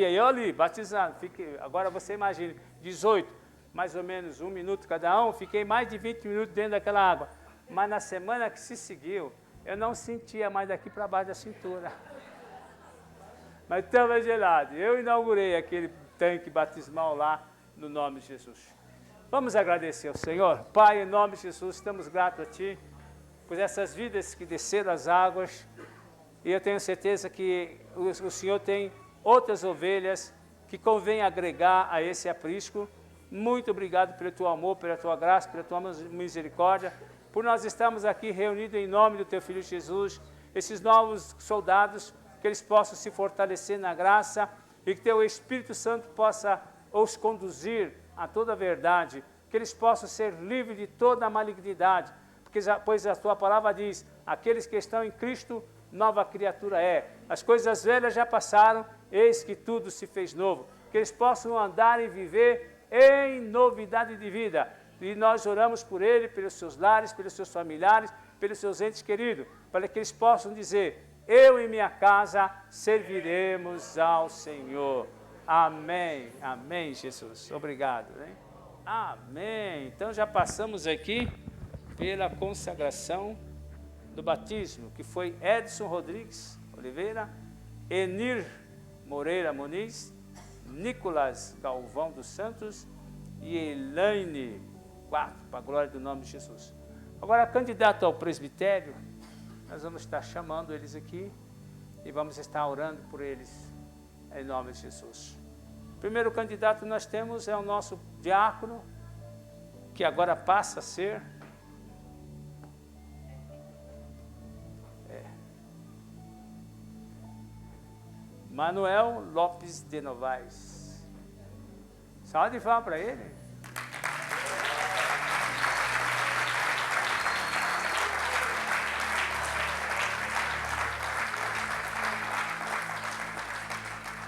E eu ali, batizando. Agora você imagina, 18, mais ou menos 1 minuto cada um. Fiquei mais de 20 minutos dentro daquela água. Mas na semana que se seguiu, eu não sentia mais daqui para baixo da cintura. Mas estava gelado. Eu inaugurei aquele tanque batismal lá, no nome de Jesus. Vamos agradecer ao Senhor. Pai, em nome de Jesus, estamos gratos a Ti por essas vidas que desceram as águas, e eu tenho certeza que o Senhor tem outras ovelhas que convém agregar a esse aprisco, Muito obrigado pelo teu amor, pela tua graça, pela tua misericórdia, por nós estarmos aqui reunidos em nome do teu Filho Jesus, esses novos soldados, que eles possam se fortalecer na graça e que teu Espírito Santo possa os conduzir a toda a verdade, que eles possam ser livres de toda a malignidade, pois a tua palavra diz, aqueles que estão em Cristo, nova criatura é. As coisas velhas já passaram, eis que tudo se fez novo. Que eles possam andar e viver em novidade de vida. E nós oramos por ele, pelos seus lares, pelos seus familiares, pelos seus entes queridos, para que eles possam dizer, eu e minha casa serviremos ao Senhor. Amém, amém, Jesus. Obrigado. Hein? Amém. Então já passamos aqui pela consagração do batismo, que foi Edson Rodrigues Oliveira, Enir Moreira Muniz, Nicolas Galvão dos Santos e Elaine 4, para a glória do nome de Jesus. Agora, candidato ao presbitério, nós vamos estar chamando eles aqui e vamos estar orando por eles, em nome de Jesus. O primeiro candidato que nós temos é o nosso diácono, que agora passa a ser Manuel Lopes de Novaes. Salve de palmas para ele.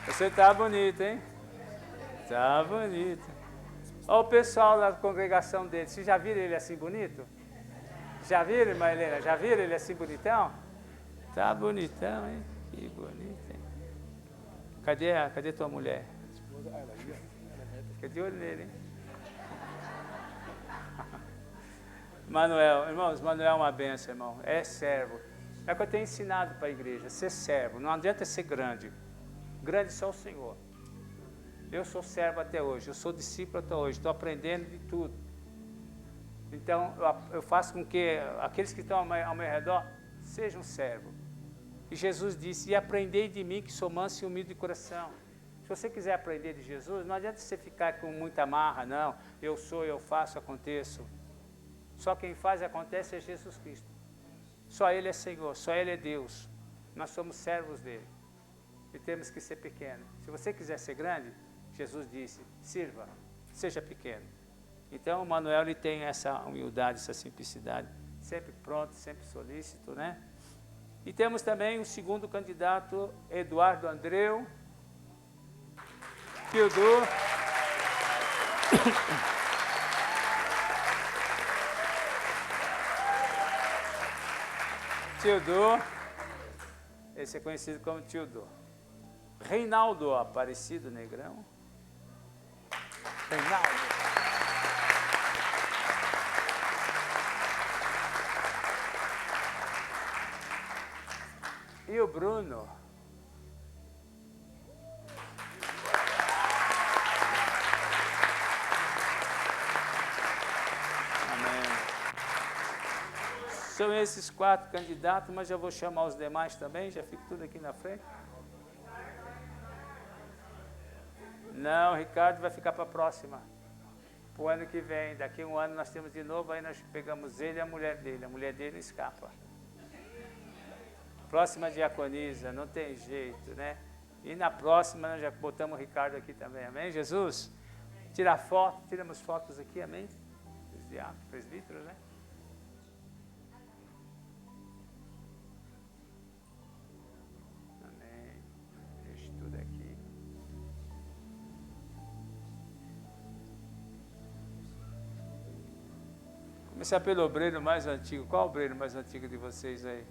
Você tá bonito, hein? Tá bonito. Olha o pessoal da congregação dele. Vocês já viram ele assim bonito? Já viram, irmã Helena? Já viram ele assim bonitão? Tá bonitão, hein? Que bonito, hein? Cadê tua mulher? Fica de olho nele, hein? Manuel, irmãos, Manuel é uma benção, irmão. É servo. É o que eu tenho ensinado para a igreja, ser servo. Não adianta ser grande. Grande só o Senhor. Eu sou servo até hoje, eu sou discípulo até hoje, estou aprendendo de tudo. Então, eu faço com que aqueles que estão ao meu redor sejam servos. E Jesus disse, e aprendei de mim que sou manso e humilde de coração. Se você quiser aprender de Jesus, não adianta você ficar com muita marra, não. Eu sou, eu faço, aconteço. Só quem faz e acontece é Jesus Cristo. Só Ele é Senhor, só Ele é Deus. Nós somos servos dEle. E temos que ser pequenos. Se você quiser ser grande, Jesus disse, sirva, seja pequeno. Então, o Manuel ele tem essa humildade, essa simplicidade, sempre pronto, sempre solícito, né? E temos também o segundo candidato, Eduardo Andreu, Teodoro. Teodoro, esse é conhecido como Teodoro. Reinaldo Aparecido Negrão. Reinaldo. E o Bruno. Amém. São esses 4 candidatos, mas já vou chamar os demais também, já fico tudo aqui na frente. Não, Ricardo vai ficar para a próxima. Para o ano que vem, daqui a um ano nós temos de novo, aí nós pegamos ele e a mulher dele não escapa. Próxima diaconisa, não tem jeito, né? E na próxima nós já botamos o Ricardo aqui também, amém? Jesus, tirar foto, tiramos fotos aqui, amém? Os diáconos, presbíteros, né? Amém. Deixa tudo aqui. Começar pelo obreiro mais antigo. Qual o obreiro mais antigo de vocês aí?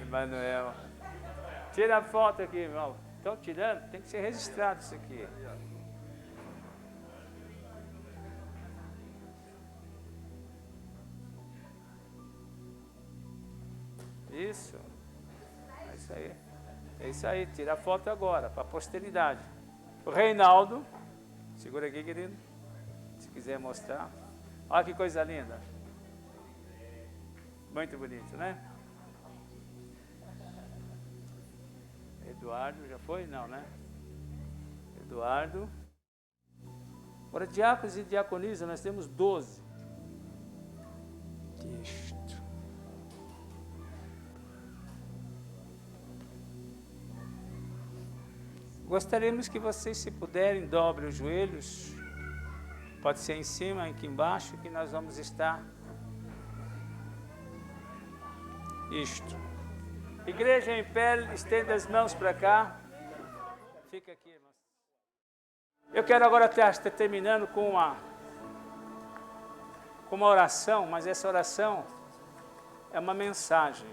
Manuel. Tira a foto aqui, irmão. Estão tirando? Tem que ser registrado isso aqui. Isso. É isso aí. É isso aí. Tira a foto agora, para a posteridade. O Reinaldo. Segura aqui, querido. Se quiser mostrar. Olha que coisa linda. Muito bonito, né? Eduardo, já foi? Não, né? Eduardo. Agora, diáconos e diaconisa, nós temos 12. Isto. Gostaríamos que vocês, se puderem, dobrem os joelhos. Pode ser em cima, aqui embaixo, que nós vamos estar. Isto. Igreja em pé, estenda as mãos para cá. Fica aqui, irmãos. Eu quero agora estar terminando com uma oração, mas essa oração é uma mensagem.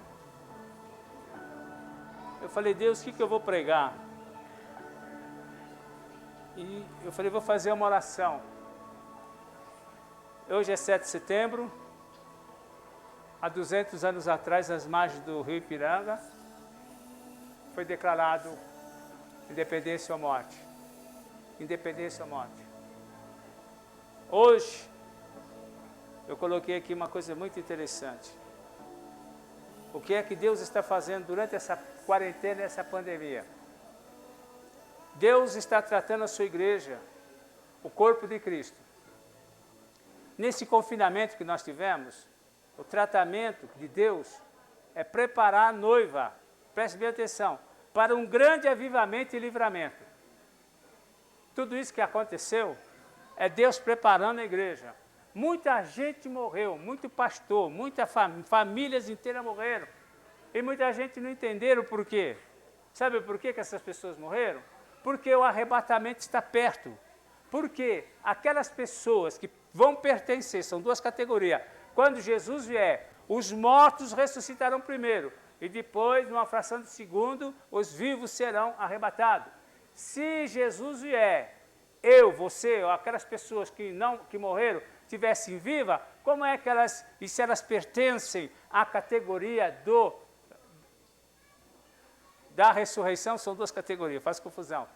Eu falei, Deus, o que eu vou pregar? E eu falei, vou fazer uma oração. Hoje é 7 de setembro. Há 200 anos atrás, nas margens do rio Ipiranga, foi declarado independência ou morte. Independência ou morte. Hoje, eu coloquei aqui uma coisa muito interessante. O que é que Deus está fazendo durante essa quarentena, essa pandemia? Deus está tratando a sua igreja, o corpo de Cristo. Nesse confinamento que nós tivemos, o tratamento de Deus é preparar a noiva, preste bem atenção, para um grande avivamento e livramento. Tudo isso que aconteceu é Deus preparando a igreja. Muita gente morreu, muito pastor, muitas famílias inteiras morreram. E muita gente não entenderam por quê. Sabe por que essas pessoas morreram? Porque o arrebatamento está perto. Porque aquelas pessoas que vão pertencer, são duas categorias. Quando Jesus vier, os mortos ressuscitarão primeiro. E depois, numa fração de segundo, os vivos serão arrebatados. Se Jesus vier, eu, você, ou aquelas pessoas que morreram, estivessem vivas, como é que elas, e se elas pertencem à categoria da ressurreição, são duas categorias, faz confusão.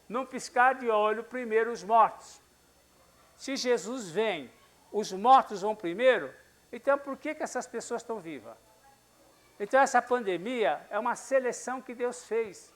Num piscar de olho, primeiro os mortos. Se Jesus vem, os mortos vão primeiro, então por que essas pessoas estão vivas? Então essa pandemia é uma seleção que Deus fez.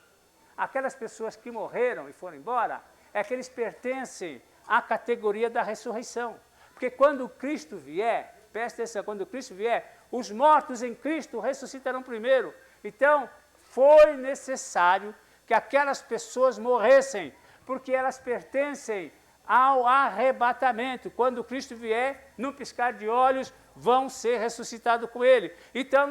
Aquelas pessoas que morreram e foram embora, é que eles pertencem à categoria da ressurreição. Porque quando Cristo vier, presta atenção, quando Cristo vier, os mortos em Cristo ressuscitarão primeiro. Então, foi necessário que aquelas pessoas morressem, porque elas pertencem ao arrebatamento. Quando Cristo vier, num piscar de olhos, vão ser ressuscitados com Ele. Então,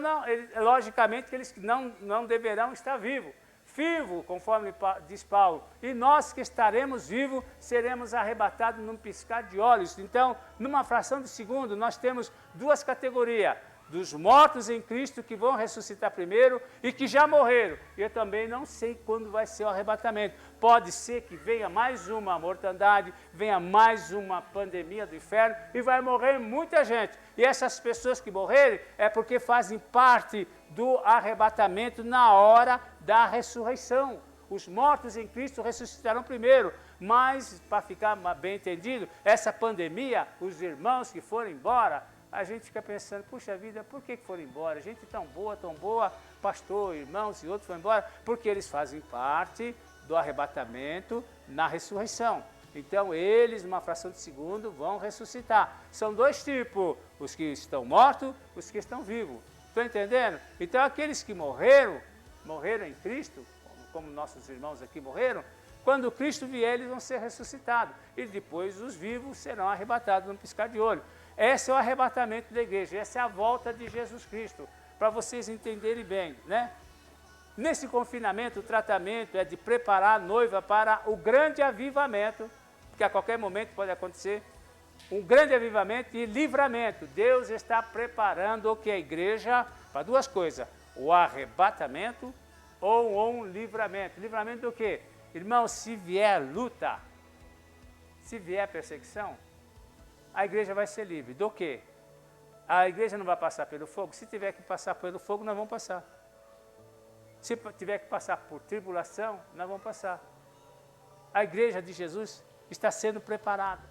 logicamente, eles não deverão estar vivos. Vivo, conforme diz Paulo, e nós que estaremos vivos, seremos arrebatados num piscar de olhos. Então, numa fração de segundo, nós temos duas categorias, dos mortos em Cristo que vão ressuscitar primeiro e que já morreram. Eu também não sei quando vai ser o arrebatamento. Pode ser que venha mais uma mortandade, venha mais uma pandemia do inferno e vai morrer muita gente. E essas pessoas que morrerem é porque fazem parte do arrebatamento na hora da ressurreição. Os mortos em Cristo ressuscitarão primeiro. Mas, para ficar bem entendido, essa pandemia, os irmãos que foram embora, a gente fica pensando, puxa vida, por que foram embora? Gente tão boa, pastor, irmãos e outros foram embora, porque eles fazem parte do arrebatamento na ressurreição. Então, eles, numa fração de segundo, vão ressuscitar. São dois tipos, os que estão mortos, os que estão vivos. Estão entendendo? Então, aqueles que morreram em Cristo, como nossos irmãos aqui morreram, quando Cristo vier, eles vão ser ressuscitados. E depois os vivos serão arrebatados num piscar de olho. Esse é o arrebatamento da igreja, essa é a volta de Jesus Cristo, para vocês entenderem bem, né? Nesse confinamento, o tratamento é de preparar a noiva para o grande avivamento, que a qualquer momento pode acontecer, um grande avivamento e livramento. Deus está preparando o que a igreja para duas coisas, o arrebatamento ou um livramento. Livramento do quê? Irmão, se vier luta, se vier perseguição, a igreja vai ser livre. Do quê? A igreja não vai passar pelo fogo? Se tiver que passar pelo fogo, nós vamos passar. Se tiver que passar por tribulação, nós vamos passar. A igreja de Jesus está sendo preparada.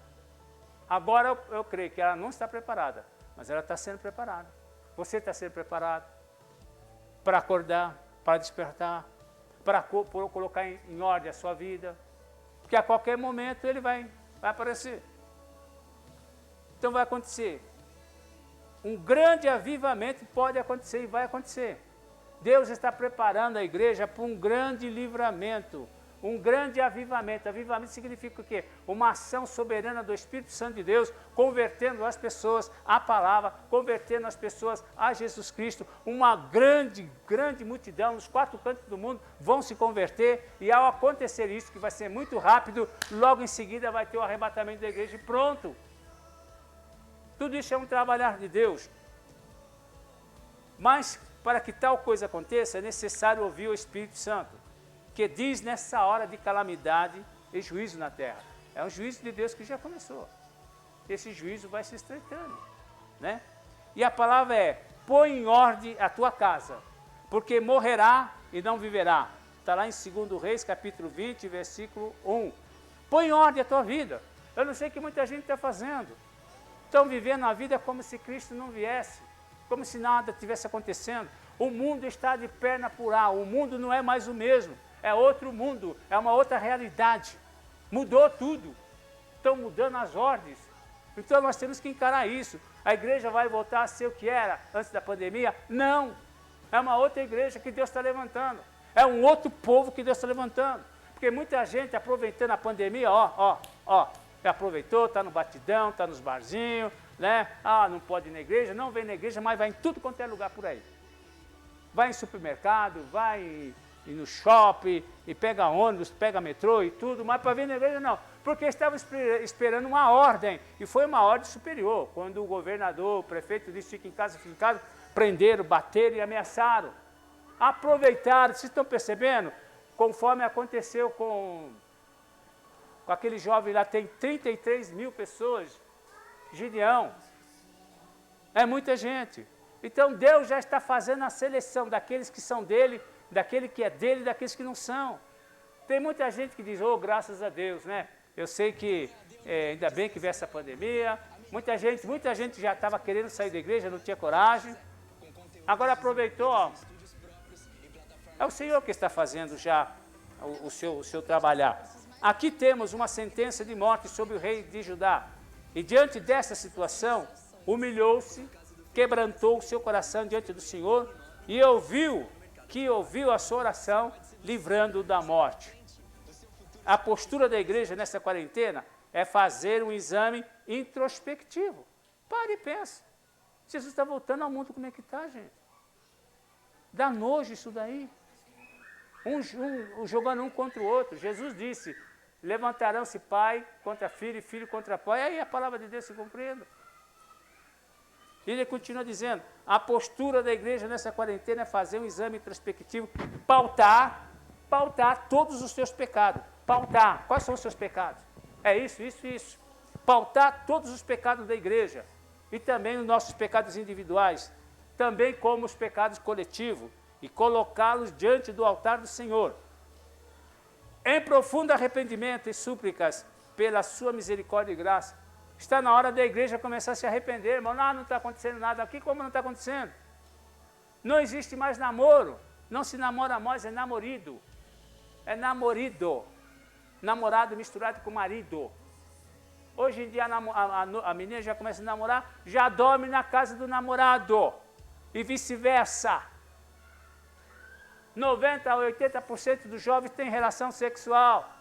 Agora eu creio que ela não está preparada, mas ela está sendo preparada. Você está sendo preparado para acordar, para despertar, para colocar em ordem a sua vida, porque a qualquer momento ele vai aparecer. Então vai acontecer. Um grande avivamento pode acontecer e vai acontecer. Deus está preparando a igreja para um grande livramento, um grande avivamento. Avivamento significa o quê? Uma ação soberana do Espírito Santo de Deus, convertendo as pessoas à palavra, convertendo as pessoas a Jesus Cristo. Uma grande multidão nos 4 cantos do mundo vão se converter, e ao acontecer isso, que vai ser muito rápido, logo em seguida vai ter o arrebatamento da igreja e pronto. Tudo isso é um trabalhar de Deus. Mas, para que tal coisa aconteça, é necessário ouvir o Espírito Santo, que diz nessa hora de calamidade e juízo na terra. É um juízo de Deus que já começou. Esse juízo vai se estreitando, né? E a palavra é: põe em ordem a tua casa, porque morrerá e não viverá. Está lá em 2 Reis, capítulo 20, versículo 1. Põe em ordem a tua vida. Eu não sei o que muita gente está fazendo. Estão vivendo a vida como se Cristo não viesse, como se nada tivesse acontecendo. O mundo está de perna por ar, o mundo não é mais o mesmo, é outro mundo, é uma outra realidade. Mudou tudo, estão mudando as ordens. Então nós temos que encarar isso. A igreja vai voltar a ser o que era antes da pandemia? Não, é uma outra igreja que Deus está levantando, é um outro povo que Deus está levantando. Porque muita gente aproveitando a pandemia, aproveitou, está no batidão, está nos barzinhos, né? Não pode ir na igreja, não vem na igreja, mas vai em tudo quanto é lugar por aí. Vai em supermercado, vai no shopping, e pega ônibus, pega metrô e tudo, mas para vir na igreja não. Porque estava esperando uma ordem, e foi uma ordem superior. Quando o governador, o prefeito disse: fica em casa, prenderam, bateram e ameaçaram. Aproveitaram, vocês estão percebendo? Conforme aconteceu com aquele jovem lá, tem 33 mil pessoas, Gideão. É muita gente. Então Deus já está fazendo a seleção daqueles que são dele, daquele que é dele e daqueles que não são. Tem muita gente que diz: graças a Deus, né? Eu sei que ainda bem que veio essa pandemia. Muita gente já estava querendo sair da igreja, não tinha coragem. Agora aproveitou, é o Senhor que está fazendo já o seu trabalhar. Aqui temos uma sentença de morte sobre o rei de Judá. E diante dessa situação, humilhou-se, quebrantou o seu coração diante do Senhor e ouviu a sua oração, livrando-o da morte. A postura da igreja nessa quarentena é fazer um exame introspectivo. Pare e pense. Jesus está voltando ao mundo, como é que está, gente? Dá nojo isso daí. Um jogando um contra o outro. Jesus disse: levantarão-se pai contra filho e filho contra pai. E aí a palavra de Deus se cumprindo. Ele continua dizendo: a postura da igreja nessa quarentena é fazer um exame introspectivo, pautar todos os seus pecados. Pautar. Quais são os seus pecados? É isso. Pautar todos os pecados da igreja. E também os nossos pecados individuais. Também como os pecados coletivos. E colocá-los diante do altar do Senhor. Em profundo arrependimento e súplicas pela sua misericórdia e graça. Está na hora da igreja começar a se arrepender, irmão. Não está acontecendo nada aqui. Como não está acontecendo? Não existe mais namoro. Não se namora mais, é namorido. É namorido. Namorado misturado com marido. Hoje em dia a menina já começa a namorar, já dorme na casa do namorado. E vice-versa. 90% a 80% dos jovens têm relação sexual.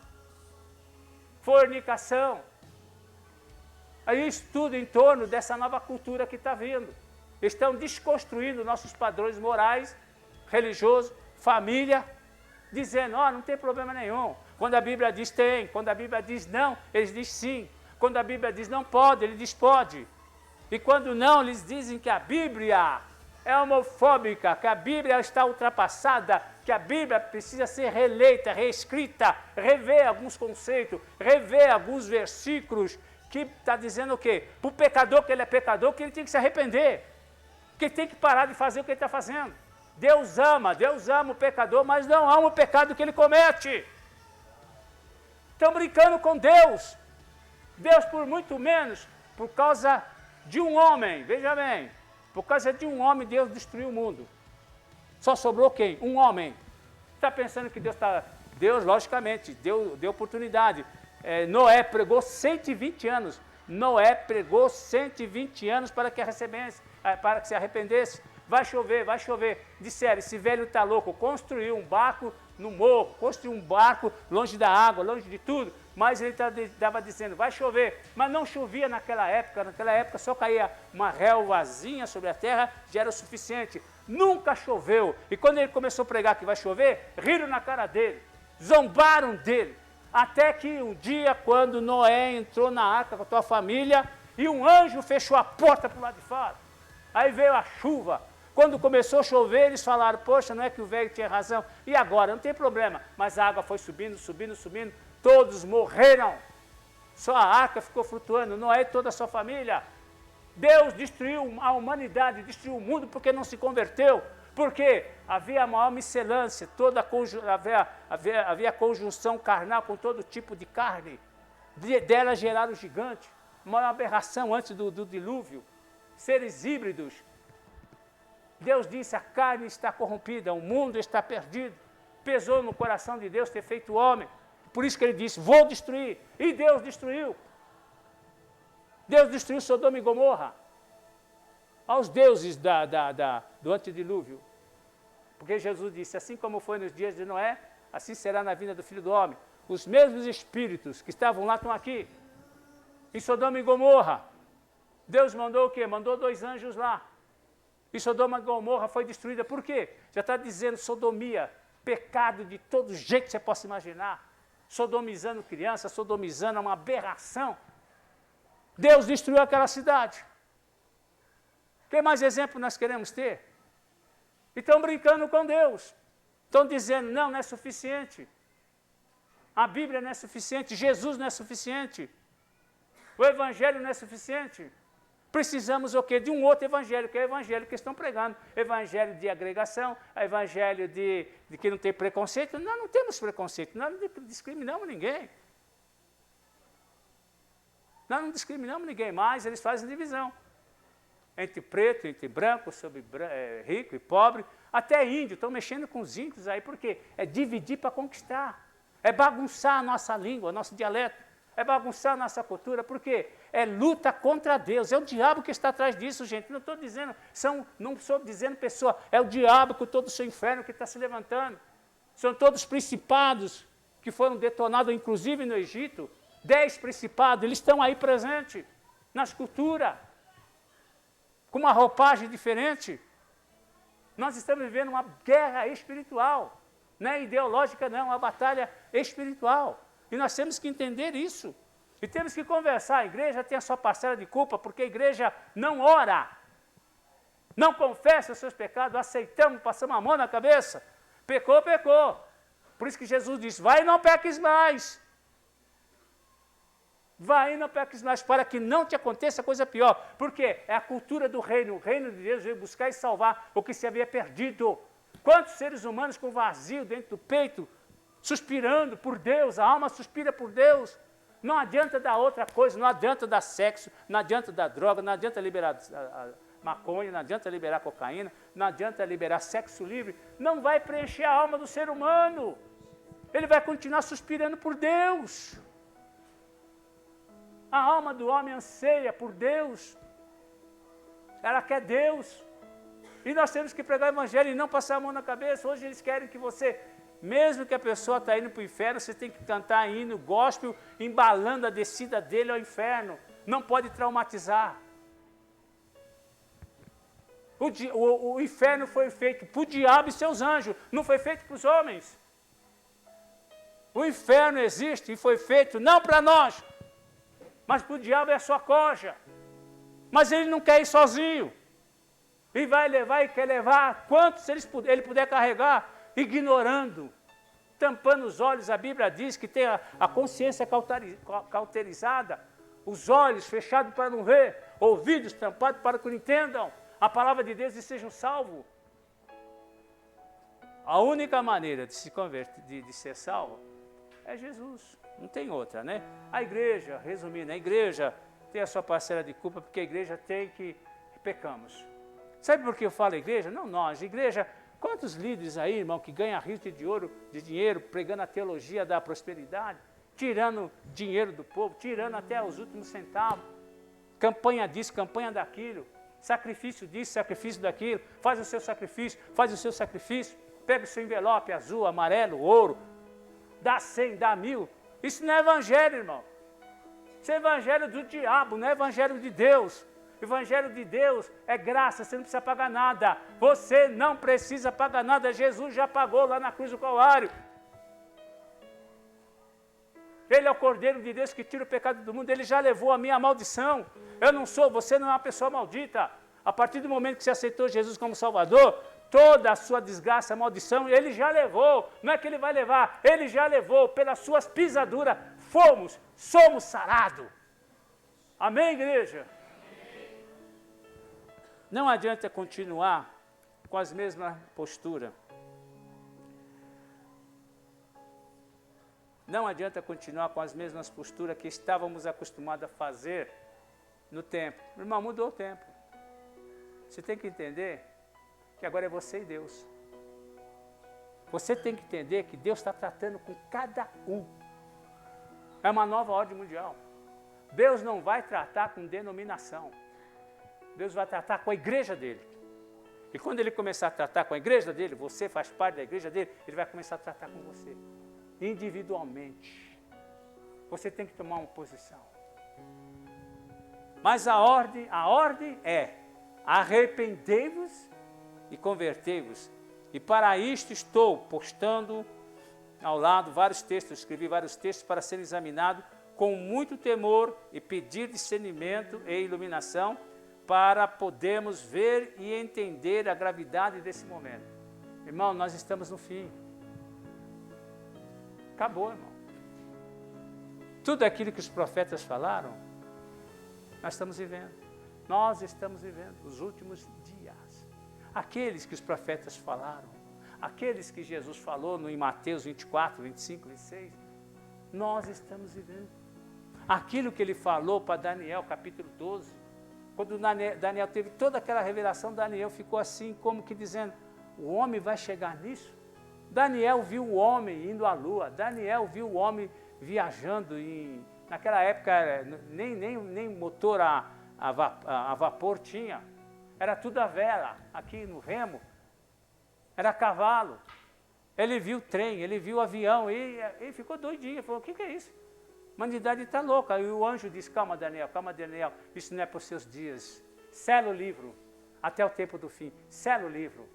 Fornicação. Aí isso tudo em torno dessa nova cultura que está vindo. Estão desconstruindo nossos padrões morais, religiosos, família, dizendo: não tem problema nenhum. Quando a Bíblia diz tem, quando a Bíblia diz não, eles dizem sim. Quando a Bíblia diz não pode, ele diz pode. E quando não, eles dizem que a Bíblia é homofóbica, que a Bíblia está ultrapassada, que a Bíblia precisa ser releita, reescrita, rever alguns conceitos, rever alguns versículos, que está dizendo o quê? Para o pecador que ele é pecador, que ele tem que se arrepender, que ele tem que parar de fazer o que ele está fazendo. Deus ama o pecador, mas não ama o pecado que ele comete. Estão brincando com Deus. Deus, por muito menos, por causa de um homem, veja bem, por causa de um homem, Deus destruiu o mundo. Só sobrou quem? Um homem. Está pensando que Deus está... Deus, logicamente, deu oportunidade. Noé pregou 120 anos. Noé pregou 120 anos para que se arrependesse. Vai chover, vai chover. Disseram, esse velho está louco. Construiu um barco no morro, construiu um barco longe da água, longe de tudo. Mas ele estava dizendo, vai chover. Mas não chovia naquela época só caía uma relvazinha sobre a terra, já era o suficiente. Nunca choveu. E quando ele começou a pregar que vai chover, riram na cara dele, zombaram dele. Até que um dia, quando Noé entrou na arca com a sua família, e um anjo fechou a porta para o lado de fora. Aí veio a chuva. Quando começou a chover, eles falaram, poxa, não é que o velho tinha razão. E agora? Não tem problema. Mas a água foi subindo, subindo, subindo. Todos morreram. Só a arca ficou flutuando. Noé e toda a sua família. Deus destruiu a humanidade, destruiu o mundo porque não se converteu. Porque havia a maior miscelância, havia conjunção carnal com todo tipo de carne. Dela geraram gigante. Uma aberração antes do dilúvio. Seres híbridos. Deus disse, a carne está corrompida, o mundo está perdido. Pesou no coração de Deus ter feito o homem. Por isso que ele disse, vou destruir. E Deus destruiu. Deus destruiu Sodoma e Gomorra. Aos deuses do antedilúvio. Porque Jesus disse, assim como foi nos dias de Noé, assim será na vinda do Filho do Homem. Os mesmos espíritos que estavam lá estão aqui. Em Sodoma e Gomorra. Deus mandou o quê? Mandou 2 anjos lá. E Sodoma e Gomorra foi destruída. Por quê? Já está dizendo sodomia, pecado de todo jeito que você possa imaginar. Sodomizando crianças, sodomizando, é uma aberração. Deus destruiu aquela cidade. Que mais exemplo nós queremos ter? E estão brincando com Deus. Estão dizendo, não é suficiente. A Bíblia não é suficiente, Jesus não é suficiente. O Evangelho não é suficiente. Precisamos o quê? De um outro evangelho, que é o evangelho que estão pregando. Evangelho de agregação, evangelho de que não tem preconceito. Nós não temos preconceito, nós não discriminamos ninguém. Nós não discriminamos ninguém, mas eles fazem divisão. Entre preto, entre branco, sobre rico e pobre. Até índio, estão mexendo com os índios aí, porque é dividir para conquistar. É bagunçar a nossa língua, nosso dialeto. É bagunçar a nossa cultura, porque é luta contra Deus. É o diabo que está atrás disso, gente. Não estou dizendo, não estou dizendo pessoa, é o diabo com todo o seu inferno que está se levantando. São todos principados que foram detonados, inclusive no Egito. 10 principados, eles estão aí presentes, na escultura, com uma roupagem diferente. Nós estamos vivendo uma guerra espiritual, não é ideológica não, uma batalha espiritual. E nós temos que entender isso. E temos que conversar. A igreja tem a sua parcela de culpa, porque a igreja não ora. Não confessa os seus pecados, aceitamos, passamos a mão na cabeça. Pecou, pecou. Por isso que Jesus disse, vai e não peques mais. Vai e não peques mais, para que não te aconteça coisa pior. Porque é a cultura do reino. O reino de Deus veio buscar e salvar o que se havia perdido. Quantos seres humanos com vazio dentro do peito, suspirando por Deus, a alma suspira por Deus. Não adianta dar outra coisa, não adianta dar sexo, não adianta dar droga, não adianta liberar a maconha, não adianta liberar cocaína, não adianta liberar sexo livre. Não vai preencher a alma do ser humano. Ele vai continuar suspirando por Deus. A alma do homem anseia por Deus. Ela quer Deus. E nós temos que pregar o evangelho e não passar a mão na cabeça. Hoje eles querem que você... Mesmo que a pessoa está indo para o inferno, você tem que cantar hino gospel, embalando a descida dele ao inferno. Não pode traumatizar. O inferno foi feito para o diabo e seus anjos, não foi feito para os homens. O inferno existe e foi feito não para nós, mas para o diabo é a sua coja. Mas ele não quer ir sozinho. E vai levar e quer levar quantos ele puder carregar, ignorando, tampando os olhos. A Bíblia diz que tem a consciência cauterizada, os olhos fechados para não ver, ouvidos tampados para que não entendam a palavra de Deus e sejam salvos. A única maneira de se converter, de ser salvo, é Jesus, não tem outra, né? A igreja, resumindo, a igreja tem a sua parcela de culpa, porque a igreja tem que pecamos. Sabe por que eu falo igreja? Não nós, igreja Quantos líderes aí, irmão, que ganham rios de dinheiro, pregando a teologia da prosperidade, tirando dinheiro do povo, tirando até os últimos centavos, campanha disso, campanha daquilo, sacrifício disso, sacrifício daquilo, faz o seu sacrifício, pega o seu envelope azul, amarelo, ouro, dá 100, dá 1000. Isso não é evangelho, irmão. Isso é evangelho do diabo, não é evangelho de Deus. Evangelho de Deus é graça, você não precisa pagar nada. Você não precisa pagar nada, Jesus já pagou lá na cruz do Calvário. Ele é o Cordeiro de Deus que tira o pecado do mundo, ele já levou a minha maldição. Eu não sou, você não é uma pessoa maldita. A partir do momento que você aceitou Jesus como Salvador, toda a sua desgraça, maldição, ele já levou. Não é que ele vai levar, ele já levou. Pelas suas pisaduras, somos sarados. Amém, igreja? Não adianta continuar com as mesmas posturas. Não adianta continuar com as mesmas posturas que estávamos acostumados a fazer no tempo. Irmão, mudou o tempo. Você tem que entender que agora é você e Deus. Você tem que entender que Deus está tratando com cada um. É uma nova ordem mundial. Deus não vai tratar com denominação. Deus vai tratar com a igreja dele. E quando ele começar a tratar com a igreja dele, você faz parte da igreja dele, ele vai começar a tratar com você. Individualmente. Você tem que tomar uma posição. Mas a ordem é: arrependei-vos e convertei-vos. E para isto estou postando ao lado vários textos, escrevi vários textos para serem examinados com muito temor e pedir discernimento e iluminação para podermos ver e entender a gravidade desse momento. Irmão, nós estamos no fim. Acabou, irmão. Tudo aquilo que os profetas falaram, nós estamos vivendo. Nós estamos vivendo os últimos dias. Aqueles que os profetas falaram, aqueles que Jesus falou em Mateus 24, 25, 26, nós estamos vivendo. Aquilo que ele falou para Daniel, capítulo 12, quando Daniel teve toda aquela revelação, Daniel ficou assim, como que dizendo, o homem vai chegar nisso? Daniel viu o homem indo à lua, Daniel viu o homem viajando, naquela época nem motor a vapor tinha, era tudo a vela, aqui no remo, era a cavalo. Ele viu o trem, ele viu o avião, e ele ficou doidinho, falou, o que é isso? A humanidade está louca. E o anjo disse, calma Daniel, isso não é para os seus dias. Sela o livro, até o tempo do fim. Sela o livro.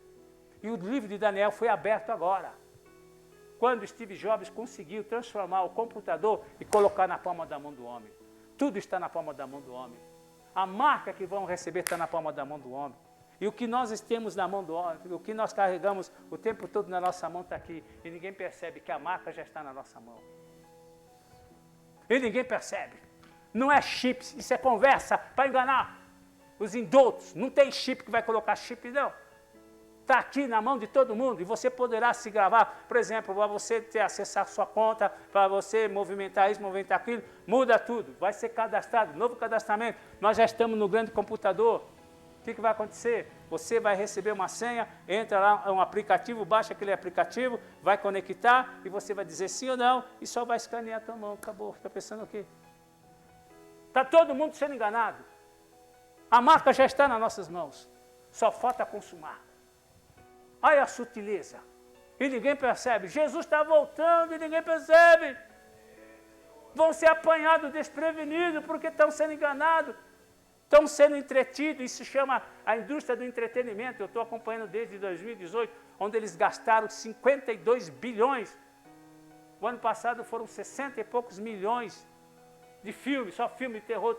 E o livro de Daniel foi aberto agora. Quando Steve Jobs conseguiu transformar o computador e colocar na palma da mão do homem. Tudo está na palma da mão do homem. A marca que vão receber está na palma da mão do homem. E o que nós temos na mão do homem, o que nós carregamos o tempo todo na nossa mão está aqui. E ninguém percebe que a marca já está na nossa mão. E ninguém percebe. Não é chips, isso é conversa para enganar os indoutos. Não tem chip que vai colocar chip, não. Está aqui na mão de todo mundo e você poderá se gravar. Por exemplo, para você acessar a sua conta, para você movimentar isso, movimentar aquilo, muda tudo. Vai ser cadastrado, novo cadastramento. Nós já estamos no grande computador. O que vai acontecer? Você vai receber uma senha, entra lá, um aplicativo, baixa aquele aplicativo, vai conectar e você vai dizer sim ou não e só vai escanear a tua mão. Acabou. Está pensando o quê? Está todo mundo sendo enganado. A marca já está nas nossas mãos. Só falta consumar. Olha a sutileza. E ninguém percebe. Jesus está voltando e ninguém percebe. Vão ser apanhados desprevenidos porque estão sendo enganados. Estão sendo entretidos, isso se chama a indústria do entretenimento. Eu estou acompanhando desde 2018, onde eles gastaram 52 bilhões. O ano passado foram 60 e poucos milhões de filmes, só filme de terror,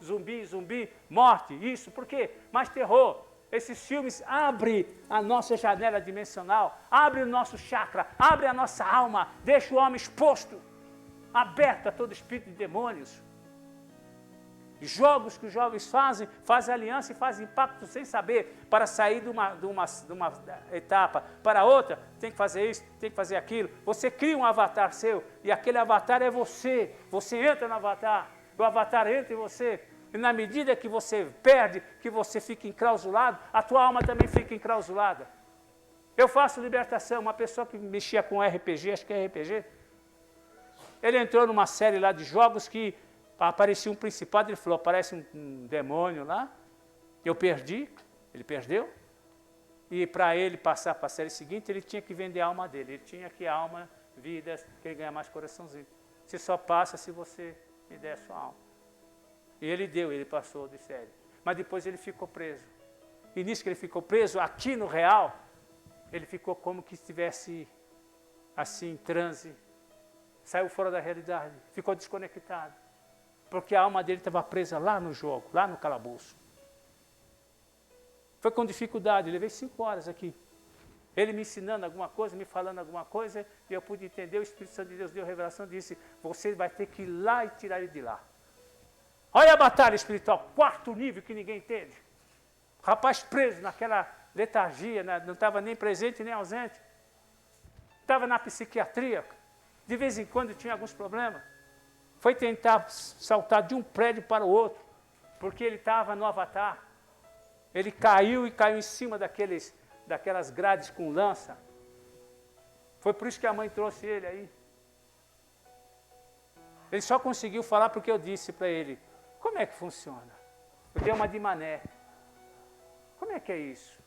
zumbi, morte, isso. Por quê? Mais terror. Esses filmes abrem a nossa janela dimensional, abrem o nosso chakra, abrem a nossa alma, deixa o homem exposto, aberto a todo espírito de demônios. Jogos que os jovens fazem aliança e fazem pacto sem saber, para sair de uma etapa para outra, tem que fazer isso, tem que fazer aquilo. Você cria um avatar seu, e aquele avatar é você. Você entra no avatar, o avatar entra em você, e na medida que você perde, que você fica enclausulado, a tua alma também fica enclausulada. Eu faço libertação. Uma pessoa que mexia com RPG, acho que é RPG, ele entrou numa série lá de jogos que aparecia um principado, ele falou, aparece um demônio lá, eu perdi, ele perdeu, e para ele passar para a série seguinte, ele tinha que vender a alma dele, ele tinha que alma, vidas, que ele ganha mais coraçãozinho. Você só passa se você me der a sua alma. E ele deu, ele passou de série. Mas depois ele ficou preso. E nisso que ele ficou preso, aqui no real, ele ficou como que estivesse assim, em transe, saiu fora da realidade, ficou desconectado. Porque a alma dele estava presa lá no jogo, lá no calabouço. Foi com dificuldade, levei 5 horas aqui. Ele me ensinando alguma coisa, me falando alguma coisa, e eu pude entender, o Espírito Santo de Deus deu revelação e disse, você vai ter que ir lá e tirar ele de lá. Olha a batalha espiritual, 4º nível que ninguém entende. O rapaz preso naquela letargia, não estava nem presente nem ausente. Estava na psiquiatria, de vez em quando tinha alguns problemas. Foi tentar saltar de um prédio para o outro, porque ele estava no avatar. Ele caiu e caiu em cima daquelas grades com lança. Foi por isso que a mãe trouxe ele aí. Ele só conseguiu falar porque eu disse para ele, como é que funciona? Eu dei uma de mané. Como é que é isso?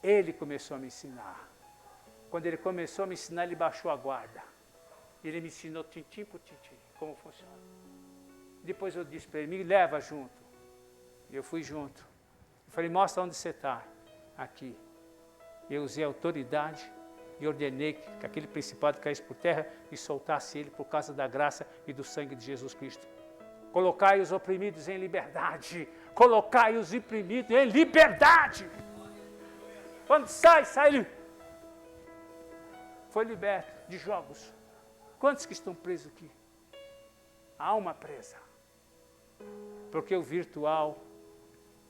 Ele começou a me ensinar. Quando ele começou a me ensinar, ele baixou a guarda. Ele me ensinou tintim por tintim, como funciona. Depois eu disse para ele, me leva junto. E eu fui junto. Eu falei, mostra onde você está. Aqui. Eu usei a autoridade e ordenei que aquele principado caísse por terra e soltasse ele por causa da graça e do sangue de Jesus Cristo. Colocai os oprimidos em liberdade. Colocai os oprimidos em liberdade. Quando sai ele. Foi liberto de jogos. Quantos que estão presos aqui? Há uma presa. Porque o virtual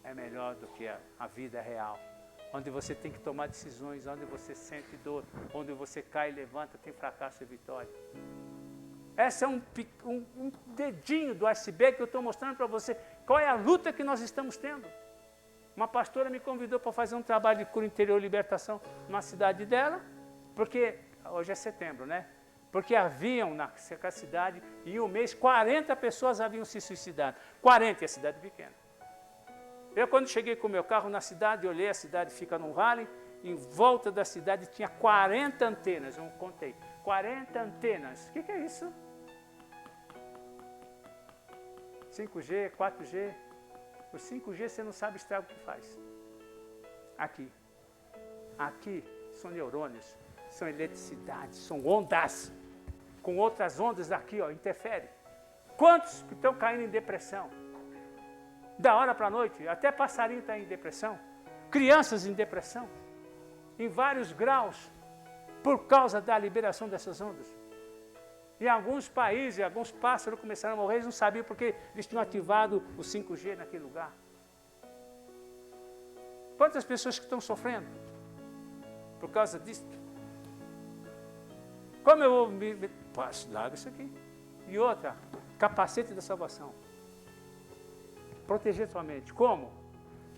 é melhor do que a vida real. Onde você tem que tomar decisões, onde você sente dor, onde você cai e levanta, tem fracasso e vitória. Esse é um dedinho do iceberg que eu estou mostrando para você. Qual é a luta que nós estamos tendo? Uma pastora me convidou para fazer um trabalho de cura interior e libertação na cidade dela, porque hoje é setembro, né? Porque haviam na cidade, em um mês, 40 pessoas haviam se suicidado. 40, e a cidade pequena. Eu, quando cheguei com o meu carro na cidade, olhei, a cidade fica num vale, em volta da cidade tinha 40 antenas, eu contei. 40 antenas. O que é isso? 5G, 4G. O 5G você não sabe estrago o que faz. Aqui são neurônios, são eletricidade, são ondas. Com outras ondas aqui, ó, interfere. Quantos que estão caindo em depressão? Da hora para a noite, até passarinho está em depressão. Crianças em depressão. Em vários graus, por causa da liberação dessas ondas. Em alguns países, alguns pássaros começaram a morrer, eles não sabiam porque eles tinham ativado o 5G naquele lugar. Quantas pessoas que estão sofrendo por causa disso? Como eu vou me... Larga isso aqui. E outra, capacete da salvação. Proteger sua mente. Como?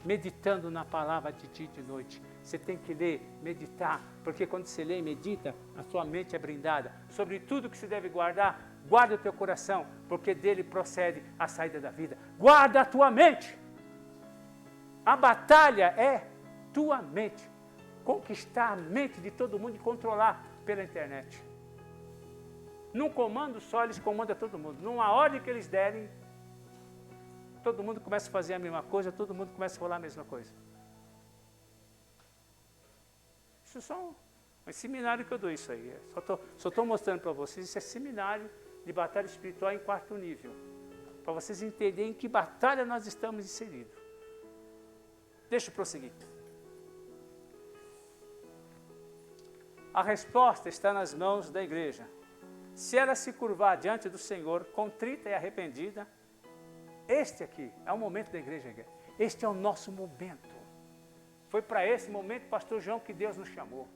Meditando na palavra de dia e de noite. Você tem que ler, meditar, porque quando você lê e medita, a sua mente é brindada. Sobre tudo que se deve guardar, guarda o teu coração, porque dele procede a saída da vida. Guarda a tua mente. A batalha é tua mente. Conquistar a mente de todo mundo e controlar pela internet. Num comando só, eles comandam todo mundo. Numa ordem que eles derem, todo mundo começa a fazer a mesma coisa, todo mundo começa a falar a mesma coisa. Isso é só um seminário que eu dou isso aí. Só estou mostrando para vocês, isso é seminário de batalha espiritual em 4º nível. Para vocês entenderem em que batalha nós estamos inseridos. Deixa eu prosseguir. A resposta está nas mãos da igreja. Se ela se curvar diante do Senhor, contrita e arrependida, este aqui é o momento da igreja. Este é o nosso momento. Foi para esse momento, pastor João, que Deus nos chamou.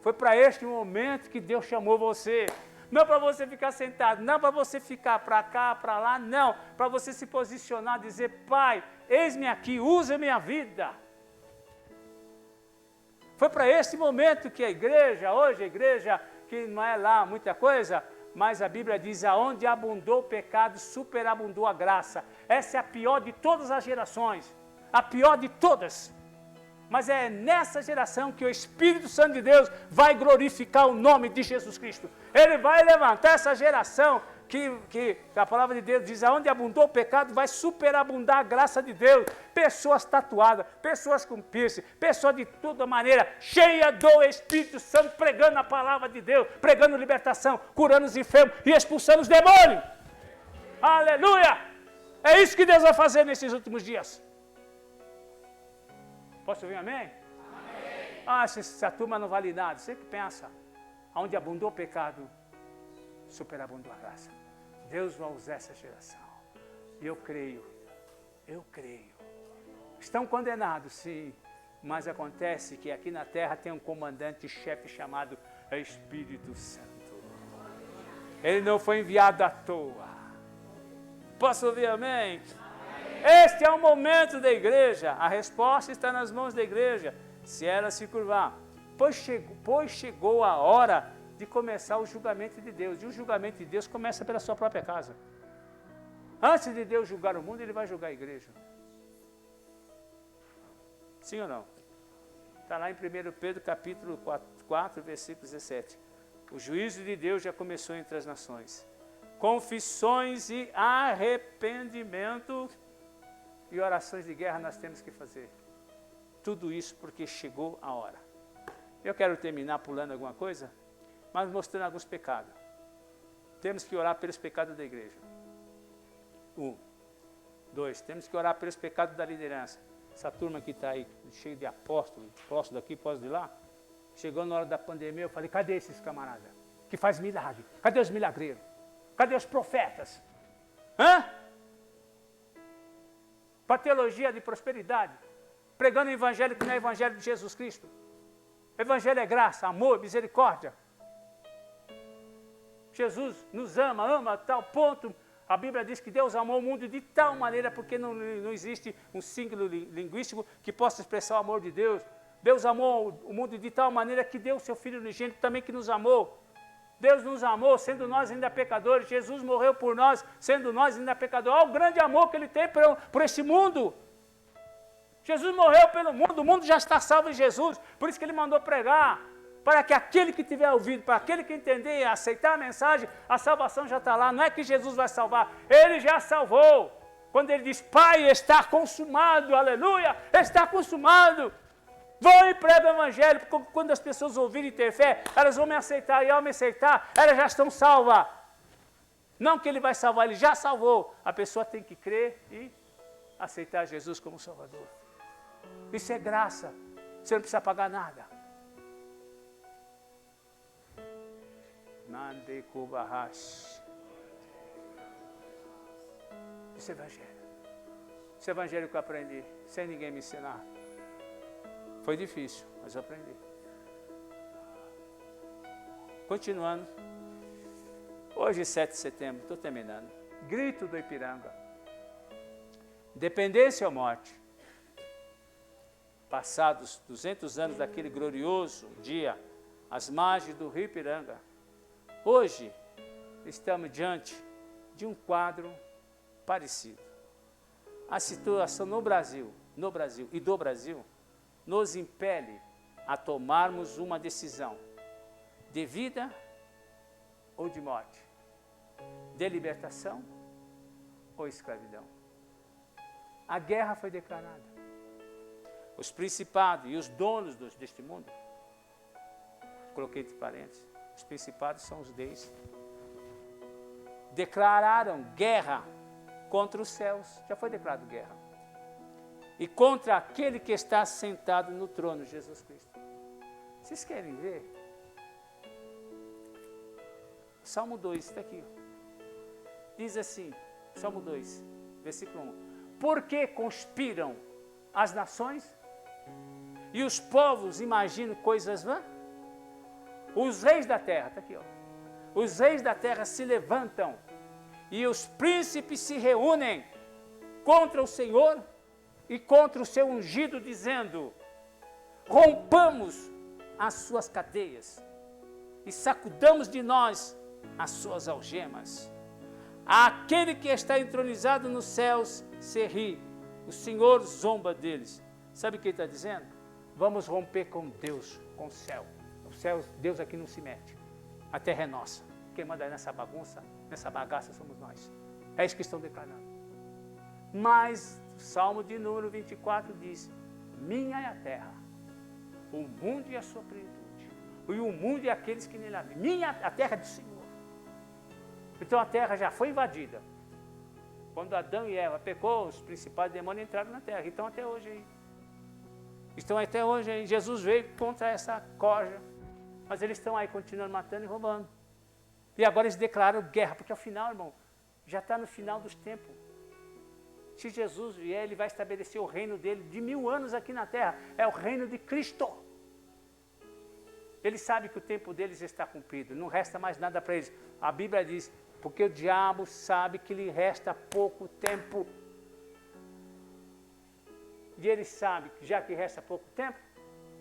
Foi para este momento que Deus chamou você. Não para você ficar sentado, não para você ficar para cá, para lá, não. Para você se posicionar, dizer, Pai, eis-me aqui, usa minha vida. Foi para esse momento que a igreja, hoje a igreja, que não é lá muita coisa, mas a Bíblia diz, aonde abundou o pecado, superabundou a graça. Essa é a pior de todas as gerações, a pior de todas. Mas é nessa geração que o Espírito Santo de Deus vai glorificar o nome de Jesus Cristo. Ele vai levantar essa geração que a palavra de Deus diz, aonde abundou o pecado, vai superabundar a graça de Deus. Pessoas tatuadas, pessoas com piercing, pessoas de toda maneira, cheia do Espírito Santo, pregando a palavra de Deus, pregando libertação, curando os enfermos e expulsando os demônios. Aleluia! É isso que Deus vai fazer nesses últimos dias. Posso ouvir amém? Amém. Ah, essa turma não vale nada. Você que pensa, onde abundou o pecado, superabundou a graça. Deus vai usar essa geração. E eu creio. Estão condenados, sim. Mas acontece que aqui na terra tem um comandante-chefe chamado Espírito Santo. Ele não foi enviado à toa. Posso ouvir amém? Este é o momento da igreja. A resposta está nas mãos da igreja, se ela se curvar. Pois chegou a hora de começar o julgamento de Deus. E o julgamento de Deus começa pela sua própria casa. Antes de Deus julgar o mundo, Ele vai julgar a igreja. Sim ou não? Está lá em 1 Pedro capítulo 4, versículo 17. O juízo de Deus já começou entre as nações. Confissões e arrependimento e orações de guerra nós temos que fazer. Tudo isso porque chegou a hora. Eu quero terminar pulando alguma coisa, mas mostrando alguns pecados. Temos que orar pelos pecados da igreja. 1. 2. Temos que orar pelos pecados da liderança. Essa turma que está aí, cheia de apóstolos, posto daqui, posto de lá. Chegou na hora da pandemia, eu falei, cadê esses camaradas que faz milagre? Cadê os milagreiros? Cadê os profetas? Para teologia de prosperidade, pregando o evangelho que não é o evangelho de Jesus Cristo. O evangelho é graça, amor, misericórdia. Jesus nos ama a tal ponto. A Bíblia diz que Deus amou o mundo de tal maneira, porque não existe um símbolo linguístico que possa expressar o amor de Deus. Deus amou o mundo de tal maneira que deu o seu Filho unigênito também que nos amou. Deus nos amou, sendo nós ainda pecadores. Jesus morreu por nós, sendo nós ainda pecadores. Olha o grande amor que Ele tem por esse mundo. Jesus morreu pelo mundo, o mundo já está salvo em Jesus. Por isso que Ele mandou pregar, para que aquele que tiver ouvido, para aquele que entender e aceitar a mensagem, a salvação já está lá. Não é que Jesus vai salvar, Ele já salvou. Quando Ele diz, Pai, está consumado, aleluia, está consumado. Vão e pregam o evangelho, porque quando as pessoas ouvirem e ter fé, elas vão me aceitar, e ao me aceitar, elas já estão salvas. Não que Ele vai salvar, Ele já salvou. A pessoa tem que crer e aceitar Jesus como Salvador. Isso é graça, você não precisa pagar nada. Esse evangelho que eu aprendi, sem ninguém me ensinar. Foi difícil, mas eu aprendi. Continuando. Hoje, 7 de setembro, estou terminando. Grito do Ipiranga. Dependência ou morte. Passados 200 anos daquele glorioso dia, às margens do rio Ipiranga, hoje estamos diante de um quadro parecido. A situação no Brasil e do Brasil nos impele a tomarmos uma decisão de vida ou de morte, de libertação ou escravidão. A guerra foi declarada. Os principados e os donos deste mundo, coloquei entre parênteses, os principados são os deus, declararam guerra contra os céus. Já foi declarado guerra. E contra aquele que está sentado no trono, Jesus Cristo. Vocês querem ver? Salmo 2, está aqui. Diz assim, Salmo 2, versículo 1. Por que conspiram as nações? E os povos imaginam coisas vãs? Os reis da terra, está aqui, ó. Os reis da terra se levantam e os príncipes se reúnem contra o Senhor e contra o seu ungido, dizendo, rompamos as suas cadeias e sacudamos de nós as suas algemas. Aquele que está entronizado nos céus se ri, o Senhor zomba deles. Sabe o que ele está dizendo? Vamos romper com Deus, com o céu. O céu, Deus aqui não se mete. A terra é nossa. Quem manda nessa bagunça, nessa bagaça somos nós. É isso que estão declarando. Mas o Salmo de número 24 diz: minha é a terra, o mundo e a sua plenitude, e o mundo e aqueles que nele habitam. Minha, a terra do Senhor. Então a terra já foi invadida. Quando Adão e Eva pecou, os principais demônios entraram na terra. Então até hoje aí. Estão até hoje aí. Jesus veio contra essa corja. Mas eles estão aí continuando matando e roubando. E agora eles declaram guerra, porque ao final, irmão, já está no final dos tempos. Se Jesus vier, ele vai estabelecer o reino dele de 1000 anos aqui na terra. É o reino de Cristo. Ele sabe que o tempo deles está cumprido. Não resta mais nada para eles. A Bíblia diz, porque o diabo sabe que lhe resta pouco tempo. E ele sabe que já que resta pouco tempo,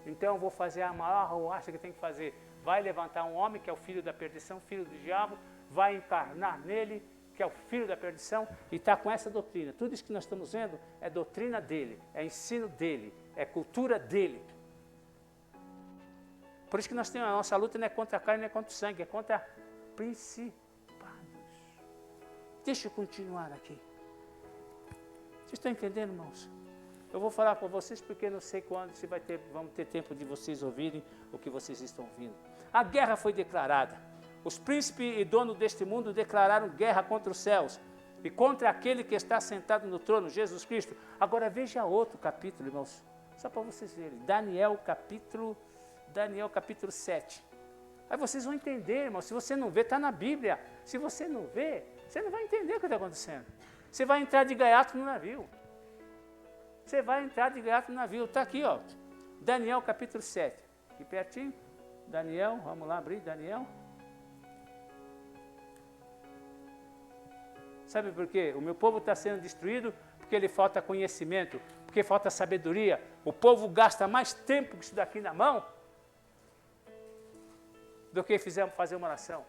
então eu vou fazer a maior arruaça que tem que fazer. Vai levantar um homem que é o filho da perdição, filho do diabo, vai encarnar nele, que é o filho da perdição, e está com essa doutrina. Tudo isso que nós estamos vendo é doutrina dele, é ensino dele, é cultura dele. Por isso que nós temos a nossa luta não é contra a carne, não é contra o sangue, é contra principados. Deixa eu continuar aqui. Vocês estão entendendo, irmãos? Eu vou falar com vocês porque não sei quando se vamos ter tempo de vocês ouvirem o que vocês estão ouvindo. A guerra foi declarada. Os príncipes e donos deste mundo declararam guerra contra os céus e contra aquele que está sentado no trono, Jesus Cristo. Agora veja outro capítulo, irmãos, só para vocês verem. Daniel capítulo 7. Aí vocês vão entender, irmão. Se você não vê, está na Bíblia. Se você não vê, você não vai entender o que está acontecendo. Você vai entrar de gaiato no navio. Você vai entrar de gaiato no navio. Está aqui, ó. Daniel capítulo 7. Aqui pertinho. Daniel, vamos lá abrir Daniel. Sabe por quê? O meu povo está sendo destruído porque ele falta conhecimento, porque falta sabedoria. O povo gasta mais tempo com isso daqui na mão do que fazer uma oração.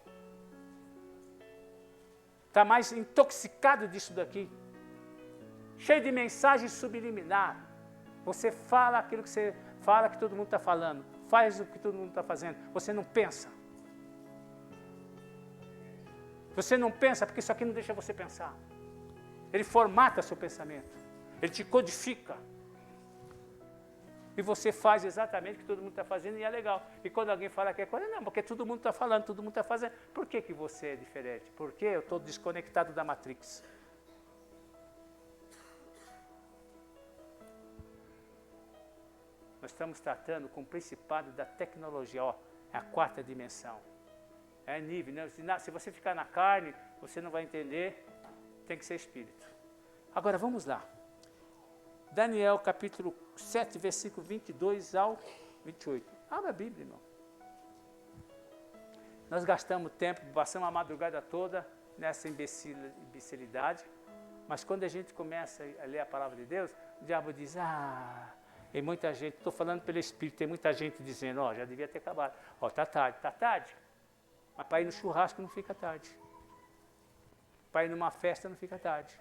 Está mais intoxicado disso daqui. Cheio de mensagem subliminar. Você fala aquilo que você fala que todo mundo está falando. Faz o que todo mundo está fazendo. Você não pensa. Você não pensa porque isso aqui não deixa você pensar. Ele formata seu pensamento. Ele te codifica. E você faz exatamente o que todo mundo está fazendo e é legal. E quando alguém fala que é coisa, não, porque todo mundo está falando, todo mundo está fazendo. Por que você é diferente? Porque eu estou desconectado da Matrix. Nós estamos tratando com o principado da tecnologia, ó, é a 4ª dimensão. É nível, né? Se você ficar na carne, você não vai entender, tem que ser espírito. Agora vamos lá. Daniel capítulo 7, versículo 22 ao 28. Abra a Bíblia, irmão. Nós gastamos tempo, passamos a madrugada toda nessa imbecilidade, mas quando a gente começa a ler a palavra de Deus, o diabo diz, tem muita gente, estou falando pelo Espírito, tem muita gente dizendo, já devia ter acabado. Está tarde. Mas para ir no churrasco não fica tarde. Para ir numa festa não fica tarde.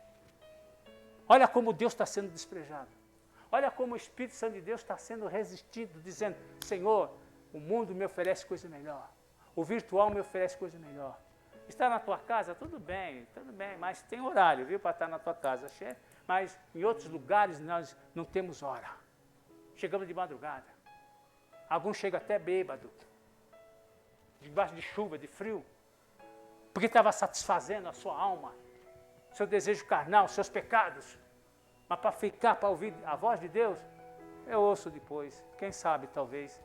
Olha como Deus está sendo desprezado. Olha como o Espírito Santo de Deus está sendo resistido, dizendo, Senhor, o mundo me oferece coisa melhor. O virtual me oferece coisa melhor. Está na tua casa? Tudo bem, mas tem horário, viu, para estar na tua casa. Mas em outros lugares nós não temos hora. Chegamos de madrugada. Alguns chegam até bêbado. Debaixo de chuva, de frio. Porque estava satisfazendo a sua alma. Seu desejo carnal, seus pecados. Mas para ficar, para ouvir a voz de Deus, eu ouço depois. Quem sabe, talvez.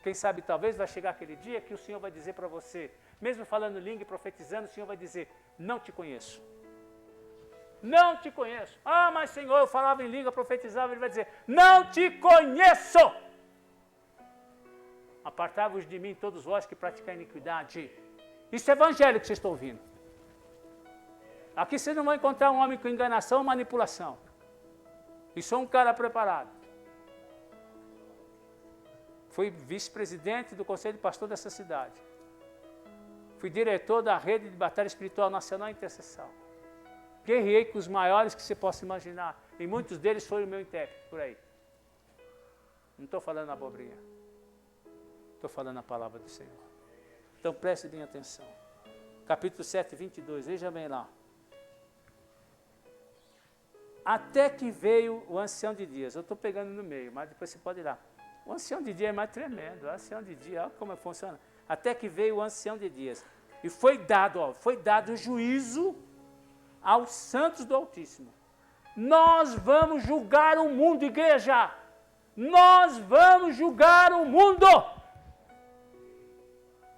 Quem sabe, talvez, vai chegar aquele dia que o Senhor vai dizer para você, mesmo falando língua e profetizando, o Senhor vai dizer, não te conheço. Não te conheço. Mas Senhor, eu falava em língua, profetizava, Ele vai dizer, não te conheço. Apartai-vos de mim, todos vós que praticam iniquidade. Isso é evangelho que vocês estão ouvindo. Aqui vocês não vão encontrar um homem com enganação ou manipulação. Isso é um cara preparado. Fui vice-presidente do Conselho de Pastor dessa cidade. Fui diretor da Rede de Batalha Espiritual Nacional Intercessão. Guerrei com os maiores que você possa imaginar. E muitos deles foram o meu intérprete, por aí. Não estou falando abobrinha. Estou falando a palavra do Senhor. Então preste bem atenção. Capítulo 7, 22, veja bem lá. Até que veio o ancião de dias. Eu estou pegando no meio, mas depois você pode ir lá. O ancião de dias é mais tremendo. O ancião de dias, olha como funciona. Até que veio o ancião de dias. E foi dado o juízo aos santos do Altíssimo. Nós vamos julgar o mundo, igreja. Nós vamos julgar o mundo.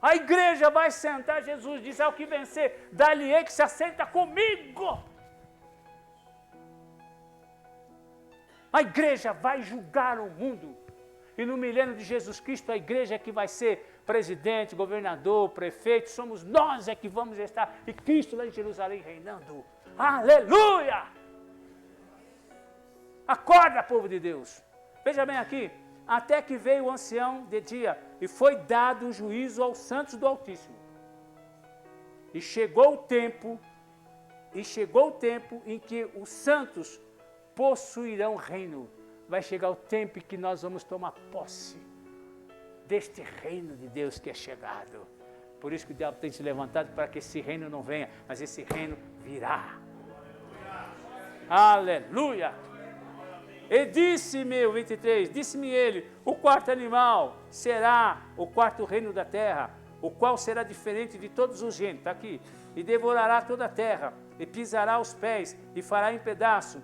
A igreja vai sentar, Jesus diz, ao que vencer, dá-lhe-ei que se assenta comigo. A igreja vai julgar o mundo. E no milênio de Jesus Cristo, a igreja é que vai ser presidente, governador, prefeito, somos nós é que vamos estar, e Cristo lá em Jerusalém reinando. Aleluia! Acorda, povo de Deus. Veja bem aqui, até que veio o ancião de dia, e foi dado o juízo aos santos do Altíssimo. E chegou o tempo em que os santos possuirão o reino. Vai chegar o tempo em que nós vamos tomar posse deste reino de Deus que é chegado. Por isso que o diabo tem se levantado para que esse reino não venha, mas esse reino virá. Aleluia! E disse-me, o 23, disse-me ele, o quarto animal será o quarto reino da terra, o qual será diferente de todos os reinos, está aqui, e devorará toda a terra, e pisará os pés, e fará em pedaço.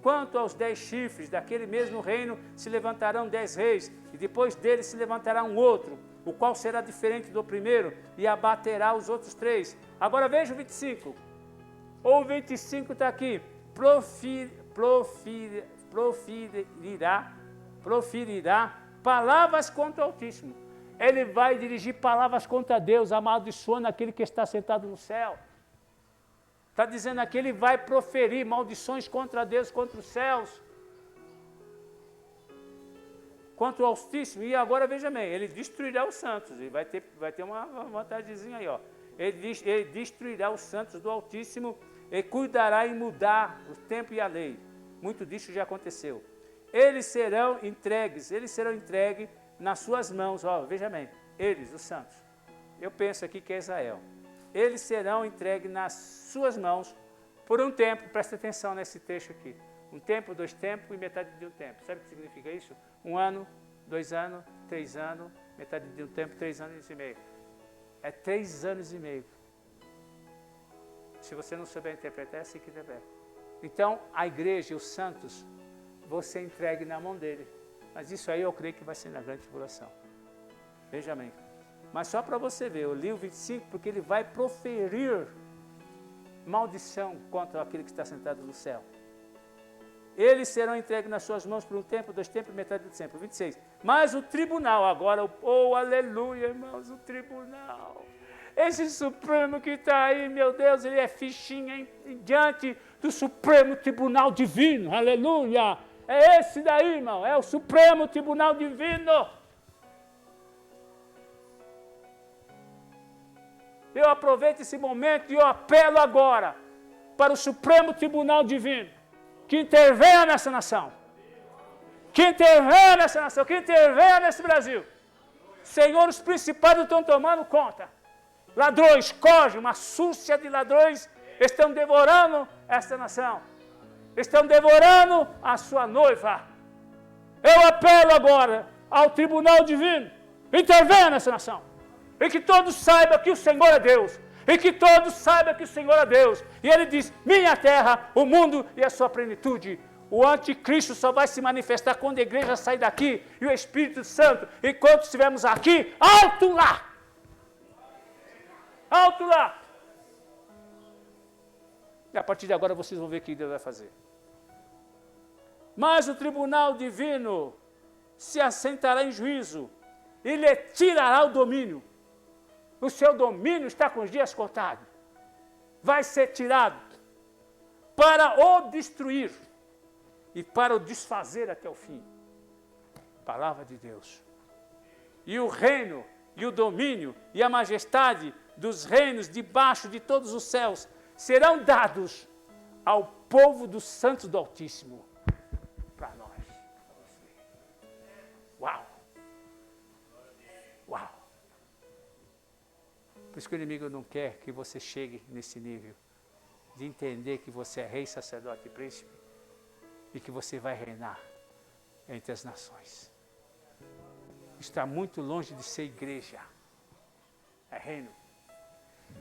Quanto aos 10 chifres, daquele mesmo reino se levantarão 10 reis, e depois dele se levantará um outro, o qual será diferente do primeiro, e abaterá os outros 3. Agora veja o 25. O 25 está aqui. Proferirá palavras contra o Altíssimo. Ele vai dirigir palavras contra Deus, amaldiçoando aquele que está sentado no céu. Está dizendo aqui, ele vai proferir maldições contra Deus, contra os céus, contra o Altíssimo. E agora veja bem, ele destruirá os santos. E vai ter uma vantagemzinha aí, ó. Ele destruirá os santos do Altíssimo e cuidará em mudar o tempo e a lei. Muito disso já aconteceu. Eles serão entregues nas suas mãos, ó, veja bem, eles, os santos. Eu penso aqui que é Israel. Eles serão entregues nas suas mãos por um tempo, presta atenção nesse trecho aqui. Um tempo, 2 tempos e metade de um tempo. Sabe o que significa isso? 1 ano, 2 anos, 3 anos, metade de um tempo, 3 anos e meio. É 3 anos e meio. Se você não souber interpretar, é assim que interpreta. Então, a igreja e os santos, você entregue na mão dele. Mas isso aí eu creio que vai ser na grande tribulação. Veja bem. Mas só para você ver, eu li o 25 porque ele vai proferir maldição contra aquele que está sentado no céu. Eles serão entregues nas suas mãos por um tempo, 2 tempos e metade do tempo. 26. Mas o tribunal, agora, oh aleluia, irmãos, o tribunal. Esse Supremo que está aí, meu Deus, ele é fichinha diante do Supremo Tribunal Divino, aleluia. É esse daí, irmão, é o Supremo Tribunal Divino. Eu aproveito esse momento e eu apelo agora para o Supremo Tribunal Divino, que intervenha nessa nação, que intervenha nessa nação, que intervenha nesse Brasil. Senhor, os principados estão tomando conta. Ladrões, corjem, uma súcia de ladrões estão devorando esta nação. Estão devorando a sua noiva. Eu apelo agora ao Tribunal Divino, intervenha nessa nação. E que todos saibam que o Senhor é Deus. E que todos saibam que o Senhor é Deus. E ele diz, minha terra, o mundo e a sua plenitude. O anticristo só vai se manifestar quando a igreja sair daqui. E o Espírito Santo, enquanto estivermos aqui, alto lá. Alto lá. E a partir de agora vocês vão ver o que Deus vai fazer. Mas o tribunal divino se assentará em juízo e lhe tirará o domínio. O seu domínio está com os dias contados. Vai ser tirado para o destruir e para o desfazer até o fim. Palavra de Deus. e o reino, e o domínio, e a majestade dos reinos debaixo de todos os céus serão dados ao povo dos santos do Altíssimo. Para nós. Para você. Uau! Uau! Por isso que o inimigo não quer que você chegue nesse nível de entender que você é rei, sacerdote e príncipe e que você vai reinar entre as nações. Está muito longe de ser igreja. É reino.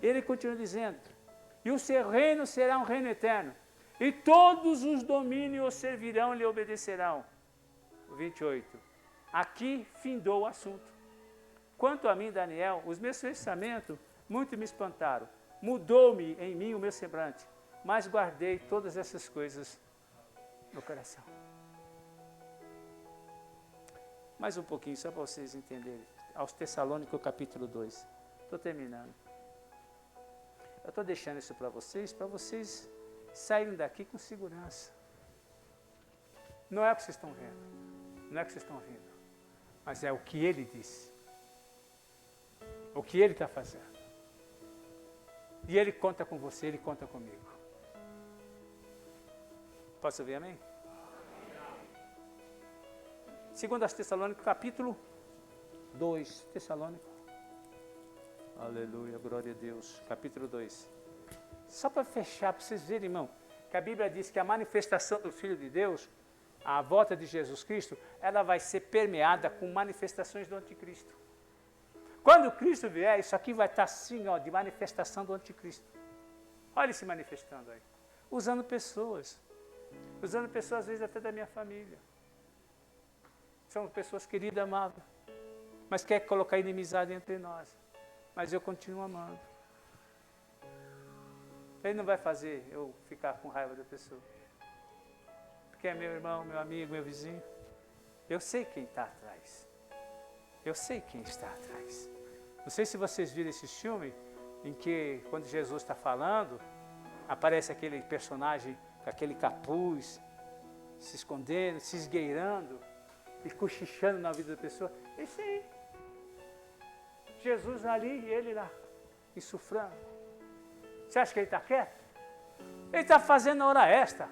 Ele continua dizendo, e o seu reino será um reino eterno, e todos os domínios o servirão e lhe obedecerão. 28. Aqui findou o assunto. Quanto a mim, Daniel, os meus pensamentos muito me espantaram. Mudou-me em mim o meu semblante, mas guardei todas essas coisas no coração. Mais um pouquinho, só para vocês entenderem. Aos Tessalônicos, capítulo 2. Estou terminando. Eu estou deixando isso para vocês saírem daqui com segurança. Não é o que vocês estão vendo, não é o que vocês estão ouvindo, mas é o que ele disse. O que ele está fazendo. E ele conta com você, ele conta comigo. Posso ouvir amém? 2 Tessalônicos, capítulo 2. Tessalônicos. Aleluia, glória a Deus. Capítulo 2. Só para fechar, para vocês verem, irmão, que a Bíblia diz que a manifestação do Filho de Deus, a volta de Jesus Cristo, ela vai ser permeada com manifestações do Anticristo. Quando Cristo vier, isso aqui vai estar assim, ó, de manifestação do Anticristo. Olha ele se manifestando aí. Usando pessoas. Usando pessoas, às vezes, até da minha família. São pessoas queridas, amadas. Mas quer colocar inimizade entre nós. Mas eu continuo amando. Ele não vai fazer eu ficar com raiva da pessoa. Porque é meu irmão, meu amigo, meu vizinho. Eu sei quem está atrás. Eu sei quem está atrás. Não sei se vocês viram esse filme em que, quando Jesus está falando, aparece aquele personagem com aquele capuz, se escondendo, se esgueirando e cochichando na vida da pessoa. Esse aí. Jesus ali e ele lá, insufrando. Você acha que ele está quieto? Ele está fazendo a hora extra.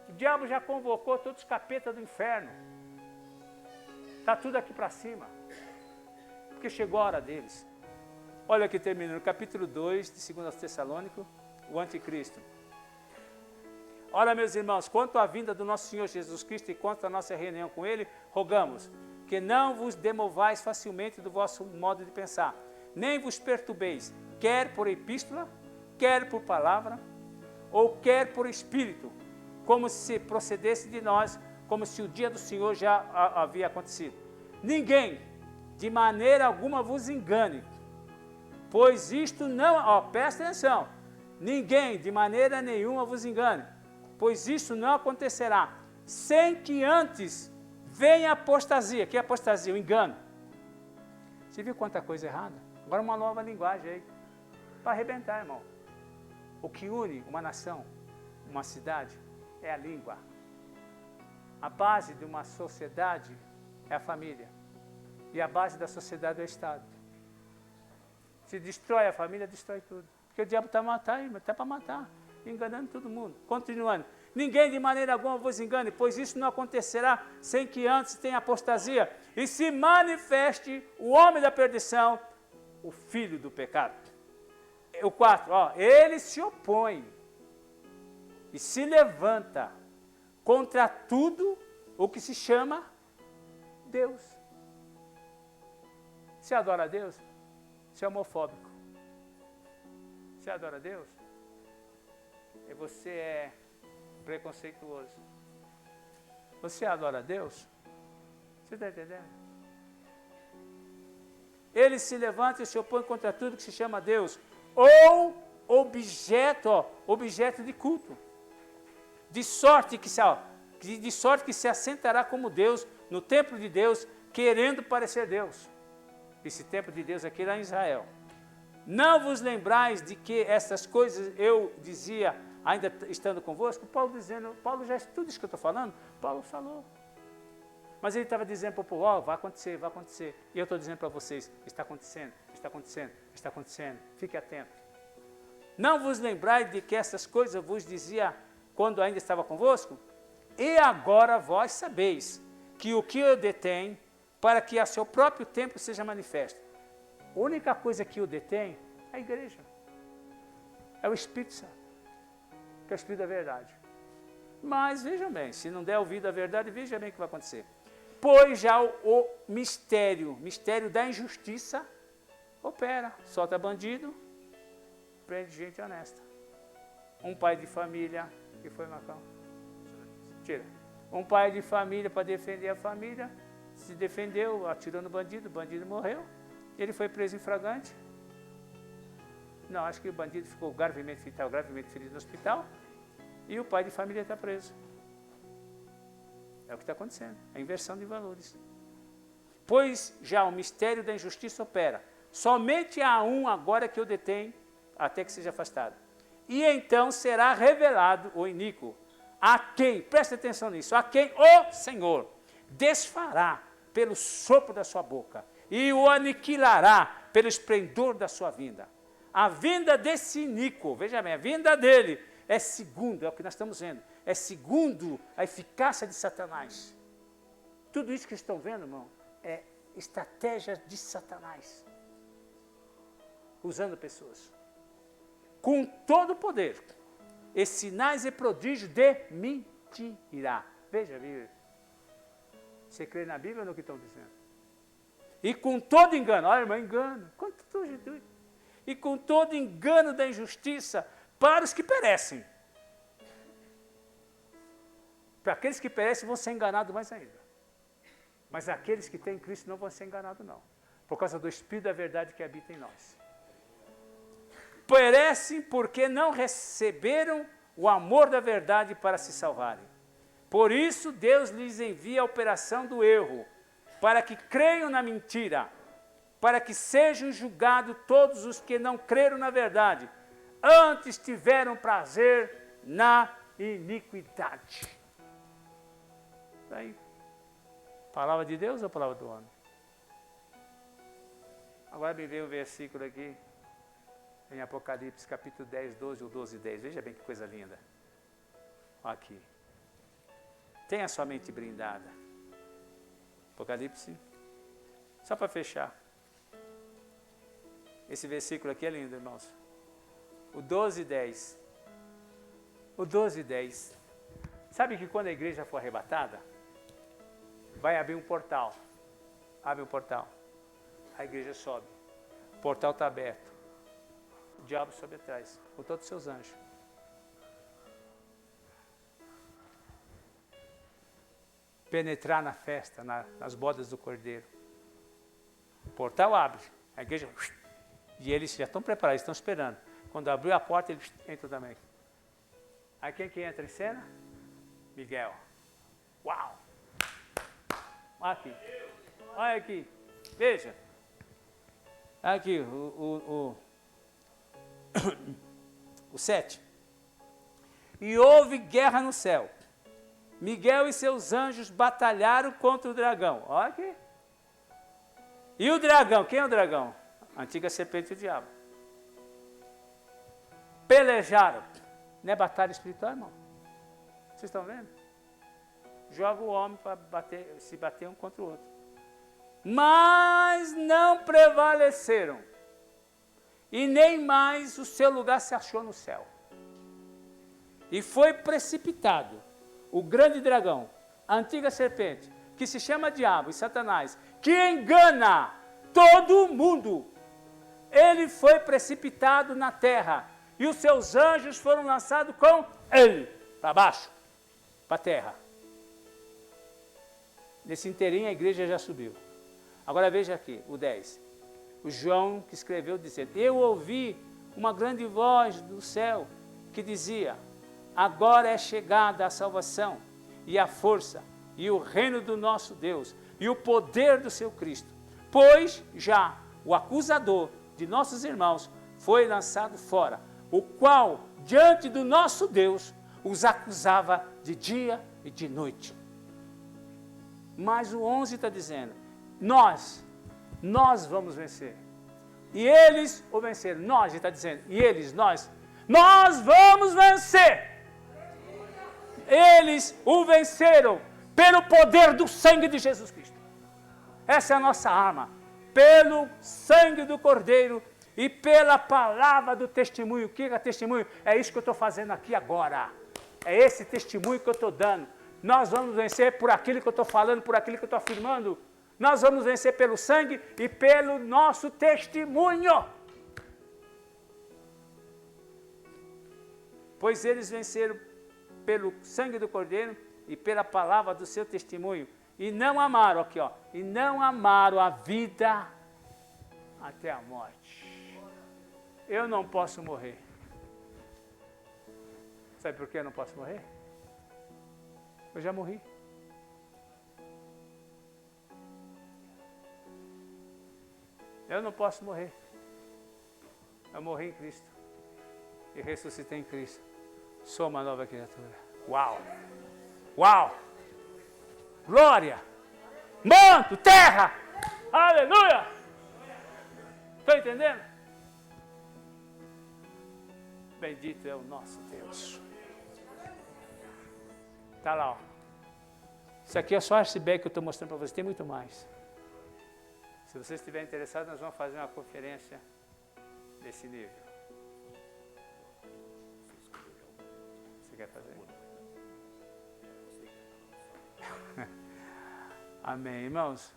O diabo já convocou todos os capetas do inferno. Está tudo aqui para cima. Porque chegou a hora deles. Olha aqui terminando, capítulo 2 de 2 Tessalônicos, o anticristo. Ora, meus irmãos, quanto à vinda do nosso Senhor Jesus Cristo e quanto à nossa reunião com Ele, rogamos que não vos demovais facilmente do vosso modo de pensar, nem vos perturbeis, quer por epístola, quer por palavra, ou quer por espírito, como se procedesse de nós, como se o dia do Senhor já havia acontecido. Ninguém, de maneira alguma, vos engane, pois isto não, presta atenção, ninguém, de maneira nenhuma, vos engane, pois isso não acontecerá, sem que antes venha a apostasia. Que é apostasia? O engano. Você viu quanta coisa errada? Agora uma nova linguagem aí, para arrebentar, irmão. O que une uma nação, uma cidade, é a língua. A base de uma sociedade é a família. E a base da sociedade é o Estado. Se destrói a família, destrói tudo. Porque o diabo está para matar, enganando todo mundo. Continuando. Ninguém de maneira alguma vos engane, pois isso não acontecerá sem que antes tenha apostasia e se manifeste o homem da perdição, o filho do pecado. O 4, ele se opõe e se levanta contra tudo o que se chama Deus. Você adora a Deus? Você é homofóbico. Você adora a Deus? E você é preconceituoso. Você adora a Deus? Você está entendendo? Ele se levanta e se opõe contra tudo que se chama Deus, ou objeto de culto, de sorte que se assentará como Deus no templo de Deus, querendo parecer Deus. Esse templo de Deus aqui lá em Israel. Não vos lembrais de que essas coisas eu dizia ainda estando convosco? Paulo já tudo isso que eu estou falando, Paulo falou. Mas ele estava dizendo para o povo, ó, vai acontecer, vai acontecer. E eu estou dizendo para vocês, está acontecendo, está acontecendo, está acontecendo. Fique atento. Não vos lembrai de que essas coisas vos dizia quando ainda estava convosco? E agora vós sabeis que o que o detém, para que a seu próprio tempo seja manifesto. A única coisa que o detém é a igreja. É o Espírito Santo, que é o Espírito da verdade. Mas vejam bem, se não der ouvido à verdade, veja bem o que vai acontecer. Pois já o mistério da injustiça opera, solta bandido, prende gente honesta. Um pai de família, que foi Macão? Tira. Um pai de família para defender a família, se defendeu, atirou no bandido, o bandido morreu, ele foi preso em flagrante. Não, acho que o bandido ficou gravemente ferido no hospital, e o pai de família está preso. É o que está acontecendo, a inversão de valores. Pois já o mistério da injustiça opera. Somente há um agora que o detém, até que seja afastado. E então será revelado o iníquo, a quem, preste atenção nisso, a quem o Senhor desfará pelo sopro da sua boca e o aniquilará pelo esplendor da sua vinda. A vinda desse iníquo, veja bem, a vinda dele é segundo, é o que nós estamos vendo, é segundo a eficácia de Satanás. Tudo isso que estão vendo, irmão, é estratégia de Satanás, usando pessoas, com todo o poder, e sinais e prodígios de mentira. Veja a Bíblia. Você crê na Bíblia ou no que estão dizendo? E com todo engano, olha, irmão, engano, e com todo engano da injustiça para os que perecem. Para aqueles que perecem vão ser enganados mais ainda. Mas aqueles que têm Cristo não vão ser enganados, não. Por causa do Espírito da verdade que habita em nós. Perecem porque não receberam o amor da verdade para se salvarem. Por isso Deus lhes envia a operação do erro, para que creiam na mentira, para que sejam julgados todos os que não creram na verdade, antes tiveram prazer na iniquidade. Aí, palavra de Deus ou palavra do homem? Agora me veio um versículo aqui, em Apocalipse, capítulo 10, 12 ou 12, 10. Veja bem que coisa linda. Aqui. Tenha sua mente blindada. Apocalipse. Só para fechar. Esse versículo aqui é lindo, irmãos. O 12, 10. O 12, 10. Sabe que quando a igreja for arrebatada, vai abrir um portal. Abre um portal. A igreja sobe. O portal está aberto. O diabo sobe atrás, com todos os seus anjos. Penetrar na festa, nas bodas do Cordeiro. O portal abre, a igreja... E eles já estão preparados, estão esperando. Quando abriu a porta, eles entram também. Aí quem que entra em cena? Miguel. Uau! Olha aqui. Olha aqui. Veja. Aqui, o 7. E houve guerra no céu. Miguel e seus anjos batalharam contra o dragão. Olha aqui. E o dragão, quem é o dragão? A antiga serpente e o diabo. Pelejaram. Não é batalha espiritual, irmão? Vocês estão vendo? Joga o homem para se bater um contra o outro. Mas não prevaleceram. E nem mais o seu lugar se achou no céu. E foi precipitado o grande dragão, a antiga serpente, que se chama Diabo e Satanás, que engana todo mundo. Ele foi precipitado na terra e os seus anjos foram lançados com ele para baixo, para a terra. Nesse inteirinho a igreja já subiu. Agora veja aqui, o 10. O João que escreveu dizendo: eu ouvi uma grande voz do céu que dizia: agora é chegada a salvação e a força e o reino do nosso Deus e o poder do seu Cristo, pois já o acusador de nossos irmãos foi lançado fora, o qual diante do nosso Deus os acusava de dia e de noite. Mas o 11 está dizendo, nós vamos vencer. E eles o venceram. Nós, ele está dizendo, e eles, nós vamos vencer. Eles o venceram pelo poder do sangue de Jesus Cristo. Essa é a nossa arma. Pelo sangue do Cordeiro e pela palavra do testemunho. O que é testemunho? É isso que eu estou fazendo aqui agora. É esse testemunho que eu estou dando. Nós vamos vencer por aquilo que eu estou falando, por aquilo que eu estou afirmando. Nós vamos vencer pelo sangue e pelo nosso testemunho. Pois eles venceram pelo sangue do Cordeiro e pela palavra do seu testemunho. E não amaram, aqui ó, e não amaram a vida até a morte. Eu não posso morrer. Sabe por que eu não posso morrer? Eu já morri. Eu não posso morrer. Eu morri em Cristo. E ressuscitei em Cristo. Sou uma nova criatura. Uau! Uau! Glória! Manto, terra! Aleluia! Estão entendendo? Bendito é o nosso Deus. Está lá, ó. Isso aqui é só iceberg que eu estou mostrando para vocês. Tem muito mais. Se vocês estiverem interessados, nós vamos fazer uma conferência desse nível. Você quer fazer? Amém, irmãos.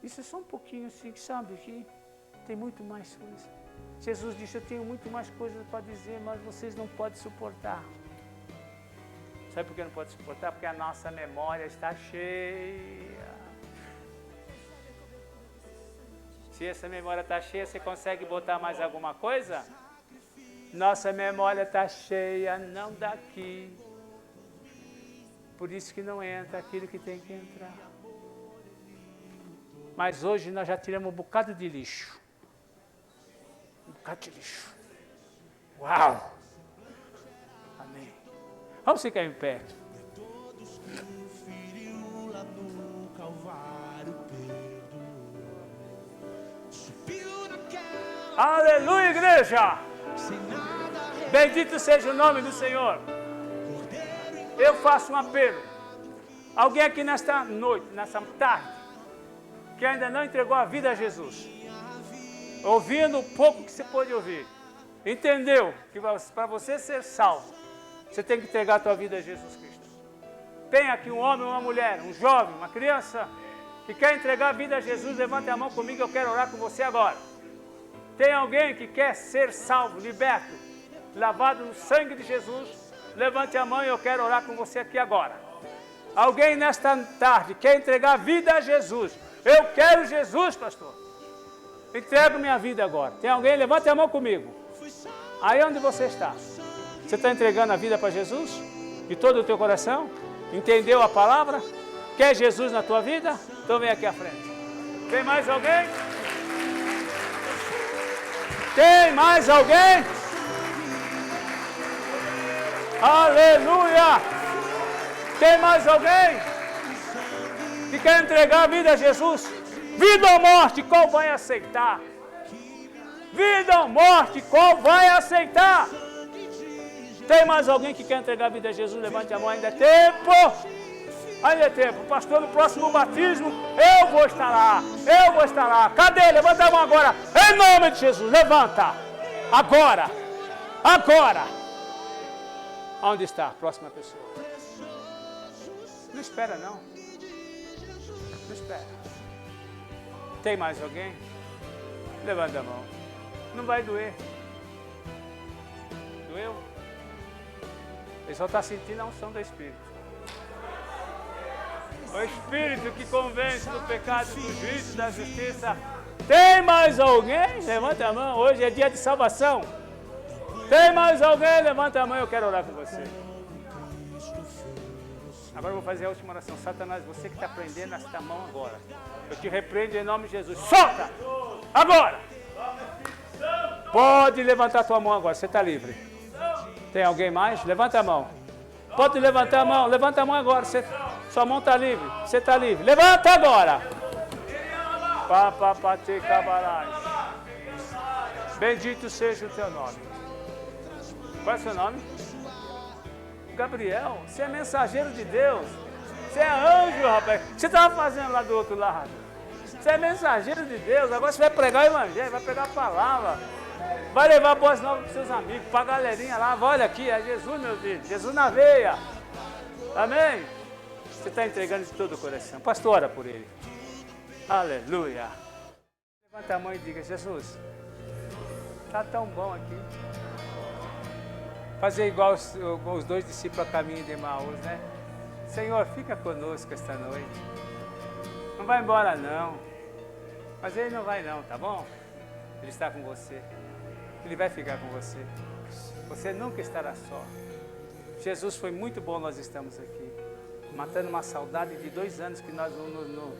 Isso é só um pouquinho assim, sabe? Que tem muito mais coisas. Jesus disse, eu tenho muito mais coisas para dizer, mas vocês não podem suportar. Sabe por que não pode suportar? Porque a nossa memória está cheia. Se essa memória está cheia, você consegue botar mais alguma coisa? Nossa memória está cheia, não daqui. Por isso que não entra aquilo que tem que entrar. Mas hoje nós já tiramos um bocado de lixo. Um bocado de lixo. Uau! Amém. Vamos ficar em pé. Aleluia, igreja! Bendito seja o nome do Senhor. Eu faço um apelo. Alguém aqui nesta noite, nessa tarde, que ainda não entregou a vida a Jesus, ouvindo o pouco que você pôde ouvir, entendeu que para você ser salvo, você tem que entregar a tua vida a Jesus Cristo. Tem aqui um homem, uma mulher, um jovem, uma criança, que quer entregar a vida a Jesus, levante a mão comigo, eu quero orar com você agora. Tem alguém que quer ser salvo, liberto, lavado no sangue de Jesus, levante a mão e eu quero orar com você aqui agora. Alguém nesta tarde quer entregar a vida a Jesus. Eu quero Jesus, pastor. Entrego minha vida agora. Tem alguém? Levante a mão comigo. Aí onde você está? Você está entregando a vida para Jesus? De todo o teu coração? Entendeu a palavra? Quer Jesus na tua vida? Então vem aqui à frente. Tem mais alguém? Tem mais alguém? Aleluia! Tem mais alguém que quer entregar a vida a Jesus? Vida ou morte, qual vai aceitar? Vida ou morte, qual vai aceitar? Tem mais alguém que quer entregar a vida a Jesus? Levante a mão, ainda é tempo. Ainda é tempo. Pastor, no próximo batismo, eu vou estar lá. Eu vou estar lá. Cadê? Levanta a mão agora. Em nome de Jesus, levanta. Agora. Agora. Onde está a próxima pessoa? Não espera, não. Não espera. Tem mais alguém? Levanta a mão. Não vai doer. Doeu? Ele só está sentindo a unção do Espírito. O Espírito que convence do pecado, do juízo, da justiça. Tem mais alguém? Levanta a mão. Hoje é dia de salvação. Tem mais alguém? Levanta a mão. Eu quero orar com você. Agora eu vou fazer a última oração. Satanás, você que está prendendo esta mão agora, eu te repreendo em nome de Jesus. Solta! Agora! Pode levantar a tua mão agora. Você está livre. Tem alguém mais? Levanta a mão. Pode levantar a mão. Levanta a mão agora. Você Sua mão está livre. Você está livre. Levanta agora. Papapate cabarás. Bendito seja o teu nome. Qual é o seu nome? Gabriel. Você é mensageiro de Deus. Você é anjo, rapaz. O que você estava fazendo lá do outro lado? Você é mensageiro de Deus. Agora você vai pregar o evangelho, vai pregar a palavra. Vai levar boas novas para os seus amigos, para a galerinha lá. Olha aqui, é Jesus, meu filho. Jesus na veia. Amém? Você está entregando de todo o coração. Pastor, ora por ele. Aleluia. Levanta a mão e diga: Jesus, está tão bom aqui. Fazer igual os dois discípulos a caminho de Emaús, né? Senhor, fica conosco esta noite. Não vai embora não. Mas ele não vai não, tá bom? Ele está com você. Ele vai ficar com você. Você nunca estará só. Jesus, foi muito bom nós estamos aqui. Matando uma saudade de 2 anos que nós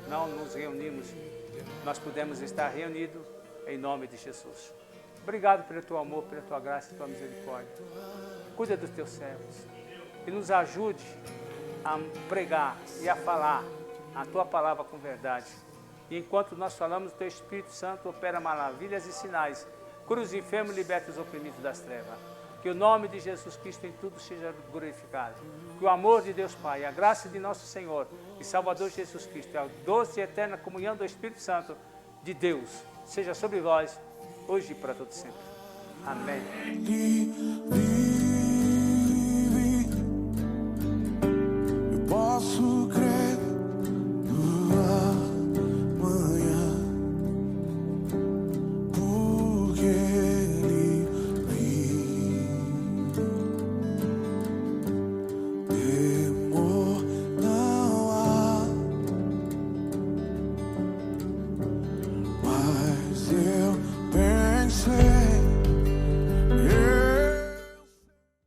não nos reunimos. Nós pudemos estar reunidos em nome de Jesus. Obrigado pelo teu amor, pela tua graça e tua misericórdia. Cuida dos teus servos. E nos ajude a pregar e a falar a tua palavra com verdade. E enquanto nós falamos, o teu Espírito Santo opera maravilhas e sinais. Cura os enfermos e liberta os oprimidos das trevas. Que o nome de Jesus Cristo em tudo seja glorificado. Que o amor de Deus Pai, a graça de nosso Senhor e Salvador Jesus Cristo, a doce e eterna comunhão do Espírito Santo de Deus, seja sobre vós, hoje e para todo sempre. Amém. Eu posso crer no amanhã, porque Ele vive. Temor não há, mas eu pensei.